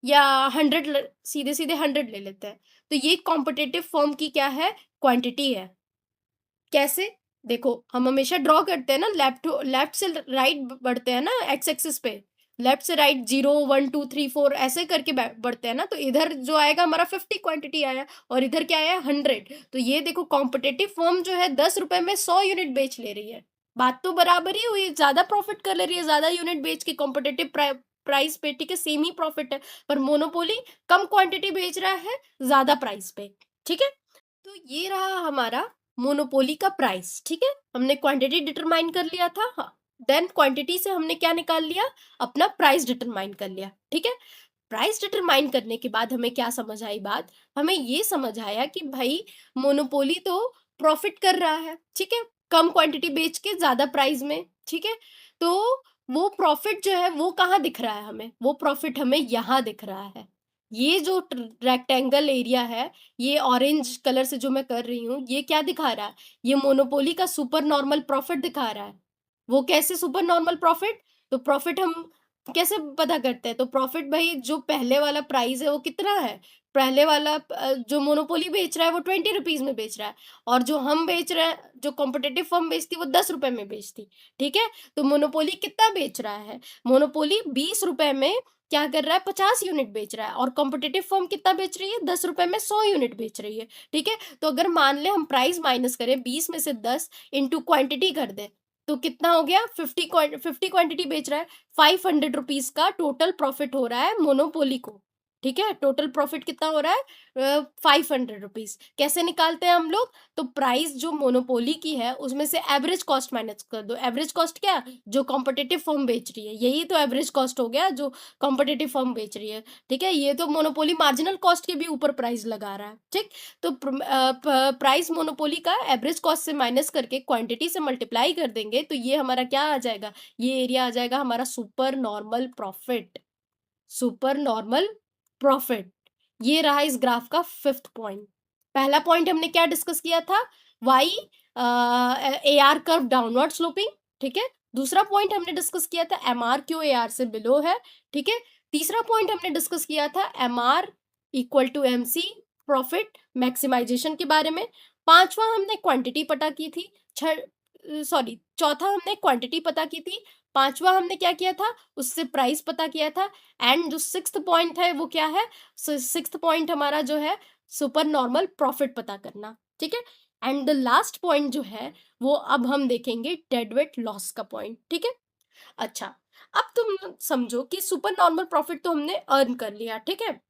या 100, सीधे सीधे 100 ले लेते हैं। तो ये कॉम्पिटिटिव फर्म की क्या है, क्वांटिटी है। कैसे, देखो, हम हमेशा ड्रॉ करते हैं ना, लेफ्ट से राइट बढ़ते हैं ना, एक्स एक्सिस पे, लेफ्ट से राइट 0 1 2 3 4 ऐसे करके बढ़ते हैं ना। तो इधर जो आएगा हमारा 50 क्वांटिटी आया, और इधर क्या आया, 100। तो ये देखो, कॉम्पिटिटिव फर्म जो है 10 रुपए में 100 यूनिट बेच ले रही है, बात तो बराबर ही हुई, ज्यादा प्रॉफिट कर ले रही है, ज्यादा यूनिट बेच के कॉम्पिटिटिव प्राइस पे, ठीक है, सेम ही प्रॉफिट है। पर मोनोपोली कम क्वांटिटी बेच रहा है, ज्यादा प्राइस पे, ठीक है। तो ये रहा हमारा मोनोपोली का प्राइस, ठीक है। हमने क्वांटिटी डिटरमाइन कर लिया था, हाँ। देन क्वांटिटी से हमने क्या निकाल लिया, अपना प्राइस डिटरमाइन कर लिया, ठीक है। प्राइस डिटरमाइन करने के बाद हमें क्या समझ आई बात, हमें ये समझ आया कि भाई मोनोपोली तो प्रॉफिट कर रहा है, ठीक है, कम क्वांटिटी बेच के ज्यादा प्राइस में, ठीक है। तो वो प्रॉफिट जो है वो कहाँ दिख रहा है हमें, वो प्रॉफिट हमें यहाँ दिख रहा है। ये जो रेक्टेंगल एरिया है, ये ऑरेंज कलर से जो मैं कर रही हूँ, ये क्या दिखा रहा है, ये मोनोपोली का सुपर नॉर्मल प्रॉफिट दिखा रहा है। वो कैसे सुपर नॉर्मल प्रॉफिट, तो प्रॉफिट हम कैसे पता करते हैं, तो प्रॉफिट भाई जो पहले वाला प्राइस है वो कितना है, पहले वाला जो मोनोपोली बेच रहा है वो 20 रुपीज में बेच रहा है, और जो हम बेच रहे हैं, जो कॉम्पिटेटिव फर्म बेचती वो 10 रुपए में बेचती, ठीक है। तो मोनोपोली कितना बेच रहा है, मोनोपोली 20 रुपए में क्या कर रहा है, 50 यूनिट बेच रहा है, और कॉम्पिटिटिव फर्म कितना बेच रही है, 10 रुपए में 100 यूनिट बेच रही है, ठीक है। तो अगर मान ले हम प्राइस माइनस करें, 20 में से 10 इंटू क्वांटिटी कर दे, तो कितना हो गया, 50 क्वांटिटी बेच रहा है, 500 रुपीज का टोटल प्रॉफिट हो रहा है मोनोपोली को, ठीक है। टोटल प्रॉफिट कितना हो रहा है, 500 रुपीज। कैसे निकालते हैं हम लोग, तो प्राइस जो मोनोपोली की है उसमें से एवरेज कॉस्ट माइनस कर दो। एवरेज कॉस्ट क्या, जो कॉम्पिटिटिव फर्म बेच रही है, यही तो एवरेज कॉस्ट हो गया, जो कॉम्पिटिटिव फर्म बेच रही है, ठीक है। ये तो मोनोपोली मार्जिनल कॉस्ट के भी ऊपर प्राइस लगा रहा है, ठीक। तो प्राइस मोनोपोली का एवरेज कॉस्ट से माइनस करके क्वांटिटी से मल्टीप्लाई कर देंगे, तो ये हमारा क्या आ जाएगा, ये एरिया आ जाएगा हमारा super normal profit, super normal profit. ये रहा इस ग्राफ का फिफ्थ पॉइंट। पहला पॉइंट हमने क्या डिस्कस किया था, why A R curve downward sloping, ठीक है। दूसरा पॉइंट हमने डिस्कस किया था M R Q A R से बिलो है, ठीक है। तीसरा पॉइंट हमने डिस्कस किया था M R equal to M C, profit maximisation के बारे में। पांचवा हमने क्वांटिटी पता की थी, चौथा हमने क्वांटिटी पता की थी, पांचवा हमने क्या किया था, उससे प्राइस पता किया था। एंड जो सिक्स्थ पॉइंट है वो क्या है, सिक्स्थ पॉइंट हमारा जो है सुपर नॉर्मल प्रॉफिट पता करना, ठीक है। एंड द लास्ट पॉइंट जो है वो अब हम देखेंगे डेडवेट लॉस का पॉइंट, ठीक है। अच्छा, अब तुम समझो कि सुपर नॉर्मल प्रॉफिट तो हमने अर्न कर लिया, ठीक है।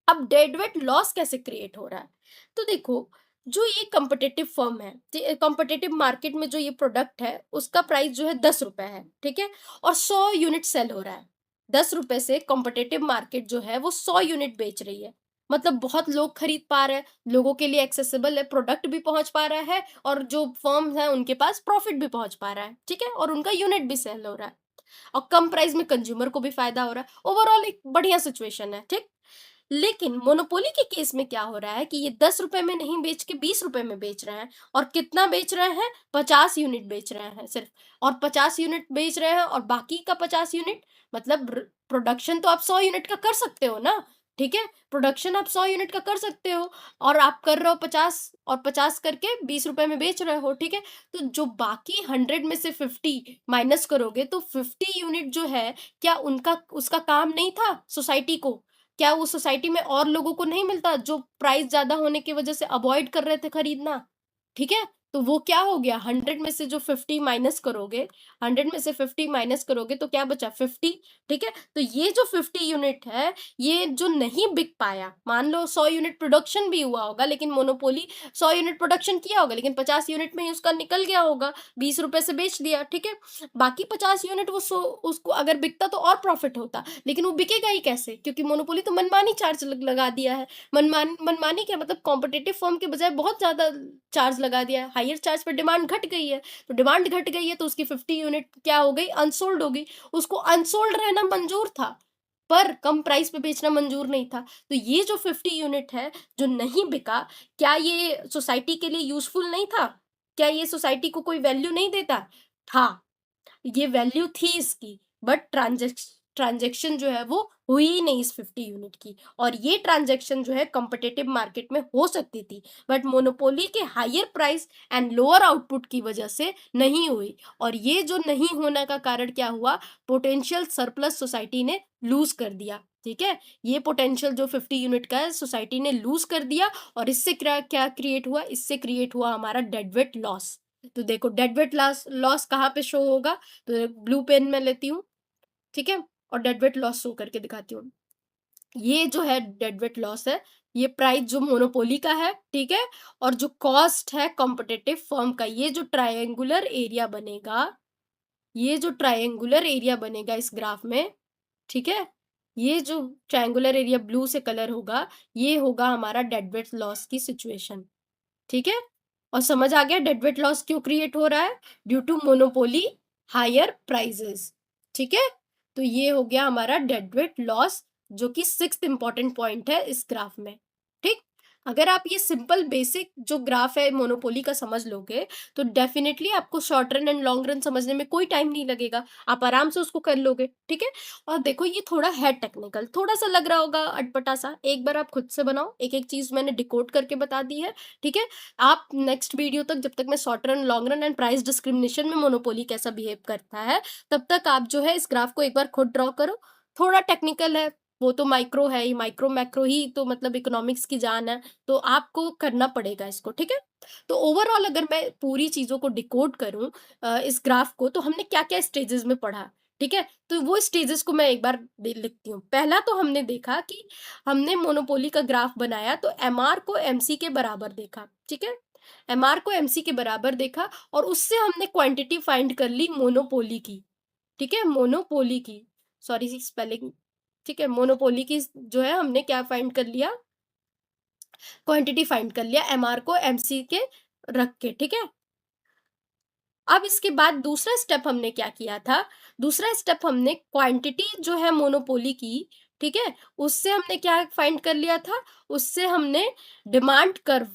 अब डेडवेट लॉस कैसे क्रिएट हो रहा है, तो देखो, जो ये कॉम्पिटिटिव फर्म है, कॉम्पिटिटिव मार्केट में जो ये प्रोडक्ट है उसका प्राइस जो है 10 रुपए है, ठीक है, और 100 यूनिट सेल हो रहा है। ₹10 से कॉम्पिटिटिव मार्केट जो है वो 100 यूनिट बेच रही है। मतलब बहुत लोग खरीद पा रहे हैं, लोगों के लिए एक्सेसिबल है, प्रोडक्ट भी पहुंच पा रहा है और जो फर्म है उनके पास प्रॉफिट भी पहुंच पा रहा है, ठीक है, और उनका यूनिट भी सेल हो रहा है और कम प्राइस में कंज्यूमर को भी फायदा हो रहा है। ओवरऑल एक बढ़िया सिचुएशन है, ठीक। लेकिन मोनोपोली के केस में क्या हो रहा है कि ये 10 रुपए में नहीं बेच के 20 रुपए में बेच रहे हैं। और कितना बेच रहे हैं? 50 यूनिट बेच रहे हैं सिर्फ। और 50 यूनिट बेच रहे हैं और बाकी का 50 यूनिट, मतलब प्रोडक्शन तो आप 100 यूनिट का कर सकते हो ना, ठीक है, प्रोडक्शन आप 100 यूनिट का कर सकते हो और आप कर रहे हो 50, और 50 करके 20 रुपए में बेच रहे हो, ठीक है। तो जो बाकी 100 में से 50 माइनस करोगे तो 50 यूनिट जो है, क्या उनका उसका काम नहीं था सोसाइटी को? क्या वो सोसाइटी में और लोगों को नहीं मिलता जो प्राइस ज्यादा होने की वजह से अवॉइड कर रहे थे खरीदना? ठीक है, तो वो क्या हो गया, 100 में से जो 50 माइनस करोगे, 100 में से 50 माइनस करोगे तो क्या बचा, 50। ठीक है, तो ये जो 50 यूनिट है, ये जो नहीं बिक पाया, मान लो 100 यूनिट प्रोडक्शन भी हुआ होगा लेकिन मोनोपोली 100 यूनिट प्रोडक्शन किया होगा लेकिन 50 यूनिट में ही उसका निकल गया होगा, 20 रुपए से बेच दिया, ठीक है। बाकी 50 यूनिट वो उसको अगर बिकता तो और प्रॉफिट होता, लेकिन वो बिकेगा ही कैसे, क्योंकि मोनोपोली तो मनमानी चार्ज लगा दिया है। मनमानी क्या, मतलब कॉम्पिटिटिव फर्म के बजाय बहुत ज्यादा चार्ज लगा दिया है, हायर चार्ज पर डिमांड घट गई है। तो डिमांड घट गई है तो उसकी 50 यूनिट क्या हो गई, अनसोल्ड हो गई। उसको अनसोल्ड रहना मंजूर था पर कम प्राइस पे बेचना मंजूर नहीं था। तो ये जो 50 यूनिट है जो नहीं बिका, क्या ये सोसाइटी के लिए यूजफुल नहीं था? क्या ये सोसाइटी को कोई वैल्यू नहीं देता था? ये वैल्यू थी इसकी, बट ट्रांजेक्शन जो है वो हुई ही नहीं इस 50 यूनिट की। और ये ट्रांजेक्शन जो है कॉम्पिटिटिव मार्केट में हो सकती थी, बट मोनोपोली के higher price and lower output की वजह से नहीं हुई। और ये जो नहीं होने का कारण क्या हुआ, पोटेंशियल सरप्लस सोसाइटी ने लूज कर दिया, ठीक है। ये पोटेंशियल जो 50 यूनिट का है सोसाइटी ने लूज कर दिया और इससे क्या क्या क्रिएट हुआ, इससे क्रिएट हुआ हमारा डेडवेट लॉस। तो देखो डेडवेट लॉस लॉस कहाँ पे शो होगा, तो ब्लू पेन में लेती हूँ, ठीक है, और डेडवेट लॉस शो करके दिखाती हूँ। ये जो है डेडवेट लॉस है, ये प्राइस जो मोनोपोली का है, ठीक है, और जो कॉस्ट है कॉम्पिटिटिव फर्म का। ये जो ट्रायंगुलर एरिया बनेगा, ये जो ट्रायंगुलर एरिया बनेगा इस ग्राफ में, ठीक है, ये जो ट्रायंगुलर एरिया ब्लू से कलर होगा, ये होगा हमारा डेडवेट लॉस की सिचुएशन, ठीक है। और समझ आ गया डेडवेट लॉस क्यों क्रिएट हो रहा है, due to monopoly higher prices, ठीक है। तो ये हो गया हमारा डेडवेट लॉस, जो कि 6th इंपॉर्टेंट पॉइंट है इस ग्राफ में, ठीक। अगर आप ये सिंपल बेसिक जो ग्राफ है मोनोपोली का समझ लोगे तो डेफिनेटली आपको short run and long run समझने में कोई टाइम नहीं लगेगा, आप आराम से उसको कर लोगे, ठीक है। और देखो ये थोड़ा है टेक्निकल, थोड़ा सा लग रहा होगा अटपटा सा, एक बार आप खुद से बनाओ, एक एक चीज मैंने डिकोड करके बता दी है, ठीक है। आप नेक्स्ट वीडियो तक, जब तक मैं short run long run and price discrimination में मोनोपोली कैसा बिहेव करता है, तब तक आप जो है इस ग्राफ को एक बार खुद ड्रॉ करो। थोड़ा टेक्निकल है, वो तो माइक्रो है ही, माइक्रो मैक्रो ही तो मतलब इकोनॉमिक्स की जान है, तो आपको करना पड़ेगा इसको, ठीक है। तो ओवरऑल अगर मैं पूरी चीजों को डिकोड करूं इस ग्राफ को, तो हमने क्या क्या स्टेजेस में पढ़ा, ठीक है। तो वो स्टेजेस को मैं एक बार लिखती हूँ। पहला तो हमने देखा कि हमने मोनोपोली का ग्राफ बनाया तो एमआर को एमसी के बराबर देखा, ठीक है, एमआर को एमसी के बराबर देखा और उससे हमने क्वांटिटी फाइंड कर ली मोनोपोली की, ठीक है, मोनोपोली की, सॉरी सी स्पेलिंग, ठीक है, मोनोपोली की जो है हमने क्या फाइंड कर लिया, क्वांटिटी फाइंड कर लिया एमआर को एमसी के रख के, ठीक है। अब इसके बाद दूसरा स्टेप हमने क्या किया था, दूसरा स्टेप हमने क्वांटिटी जो है मोनोपोली की, ठीक है, उससे हमने क्या फाइंड कर लिया था, उससे हमने डिमांड कर्व,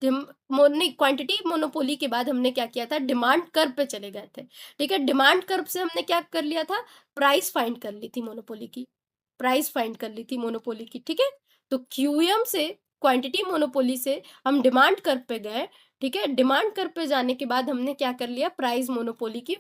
नहीं, क्वांटिटी मोनोपोली के बाद हमने क्या किया था, डिमांड कर्व पे चले गए थे, ठीक है। डिमांड कर्व से हमने क्या कर लिया था, प्राइस फाइंड कर ली थी मोनोपोली की, प्राइस फाइंड कर ली थी मोनोपोली की, ठीक है। तो क्यूएम से, क्वांटिटी मोनोपोली से हम डिमांड कर्व पे गए, ठीक है। डिमांड कर्व पे जाने के बाद हमने क्या कर लिया, प्राइस मोनोपोली की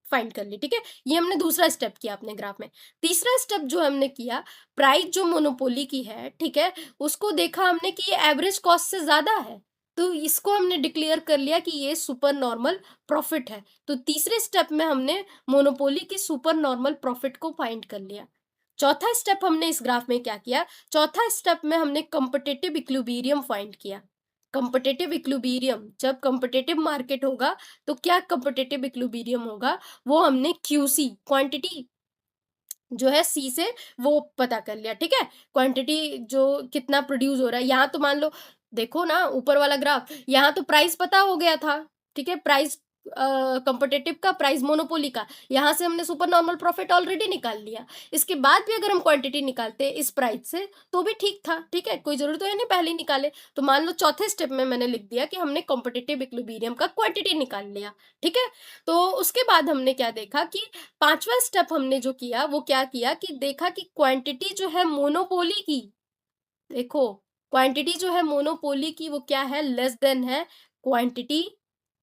फाइंड कर ली, ठीक है। ये हमने दूसरा स्टेप किया अपने ग्राफ में। तीसरा स्टेप जो हमने किया, प्राइस जो मोनोपोली की है, ठीक है, उसको देखा हमने कि ये एवरेज कॉस्ट से ज्यादा है, तो इसको हमने डिक्लेयर कर लिया कि ये सुपर नॉर्मल प्रॉफिट है। तो तीसरे स्टेप में हमने मोनोपोली की सुपर नॉर्मल प्रॉफिट को फाइंड कर लिया। चौथा स्टेप हमने इस ग्राफ में क्या किया, चौथा स्टेप में हमने कंपटीटिव इक्विलिब्रियम फाइंड किया। कंपटीटिव इक्विलिब्रियम, जब कंपटीटिव मार्केट होगा तो क्या कंपटीटिव इक्विलिब्रियम होगा, वो हमने क्यूसी, क्वांटिटी जो है सी से वो पता कर लिया, ठीक है? क्वांटिटी जो कितना प्रोड्यूस हो रहा है, यहाँ तो मान लो देखो ना ऊपर वाला ग्राफ, यहाँ तो प्राइस पता हो गया था, ठीक है? प्राइस कॉम्पिटिटिव का, प्राइस मोनोपोली का, यहाँ से हमने सुपर नॉर्मल प्रॉफिट ऑलरेडी निकाल लिया। इसके बाद भी अगर हम क्वांटिटी निकालते इस प्राइस से तो भी ठीक था, ठीक है? कोई ज़रूरी तो है नहीं पहले ही निकाले। तो मान लो चौथे स्टेप में मैंने लिख दिया कि हमने कॉम्पिटिटिव इक्विलिब्रियम का क्वांटिटी निकाल लिया, ठीक है? तो उसके बाद हमने क्या देखा कि 5वां स्टेप हमने जो किया वो क्या किया कि देखा कि क्वांटिटी जो है मोनोपोली की, देखो क्वांटिटी जो है मोनोपोली की वो क्या है, लेस देन है क्वांटिटी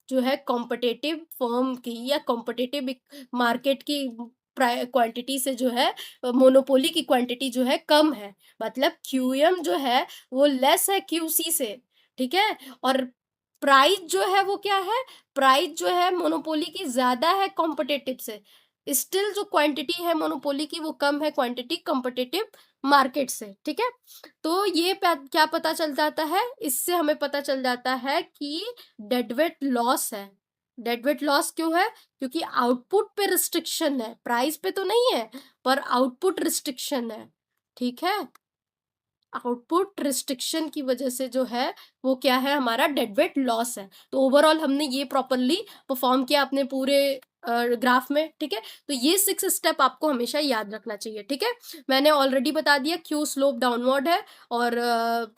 जो है कॉम्पिटिटिव फर्म की या कॉम्पिटिटिव मार्केट की क्वांटिटी से जो है मोनोपोली की क्वांटिटी जो है कम है। मतलब क्यूएम जो है वो लेस है क्यूसी से, ठीक है? और प्राइस जो है वो क्या है, प्राइस जो है मोनोपोली की ज्यादा है कॉम्पिटिटिव से। स्टिल जो क्वांटिटी है मोनोपोली की वो कम है क्वांटिटी कॉम्पिटिटिव मार्केट से, ठीक है? तो ये क्या पता चल जाता है, इससे हमें पता चल जाता है कि डेडवेट लॉस है। डेडवेट लॉस क्यों है? क्योंकि आउटपुट पे रिस्ट्रिक्शन है, प्राइस पे तो नहीं है, पर आउटपुट रिस्ट्रिक्शन है, ठीक है? आउटपुट रिस्ट्रिक्शन की वजह से जो है वो क्या है, हमारा डेडवेट लॉस है। तो ओवरऑल हमने ये प्रॉपरली परफॉर्म किया अपने पूरे ग्राफ में, ठीक है? तो ये 6 स्टेप आपको हमेशा याद रखना चाहिए, ठीक है? मैंने ऑलरेडी बता दिया क्यू स्लोप डाउनवर्ड है और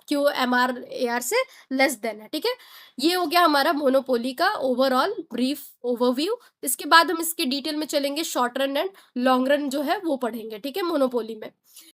Q M R A R से लेस देन है, ठीक है? ये हो गया हमारा मोनोपोली का ओवरऑल ब्रीफ ओवरव्यू। इसके बाद हम इसके डिटेल में चलेंगे, short run and long run जो है वो पढ़ेंगे, ठीक है, मोनोपोली में।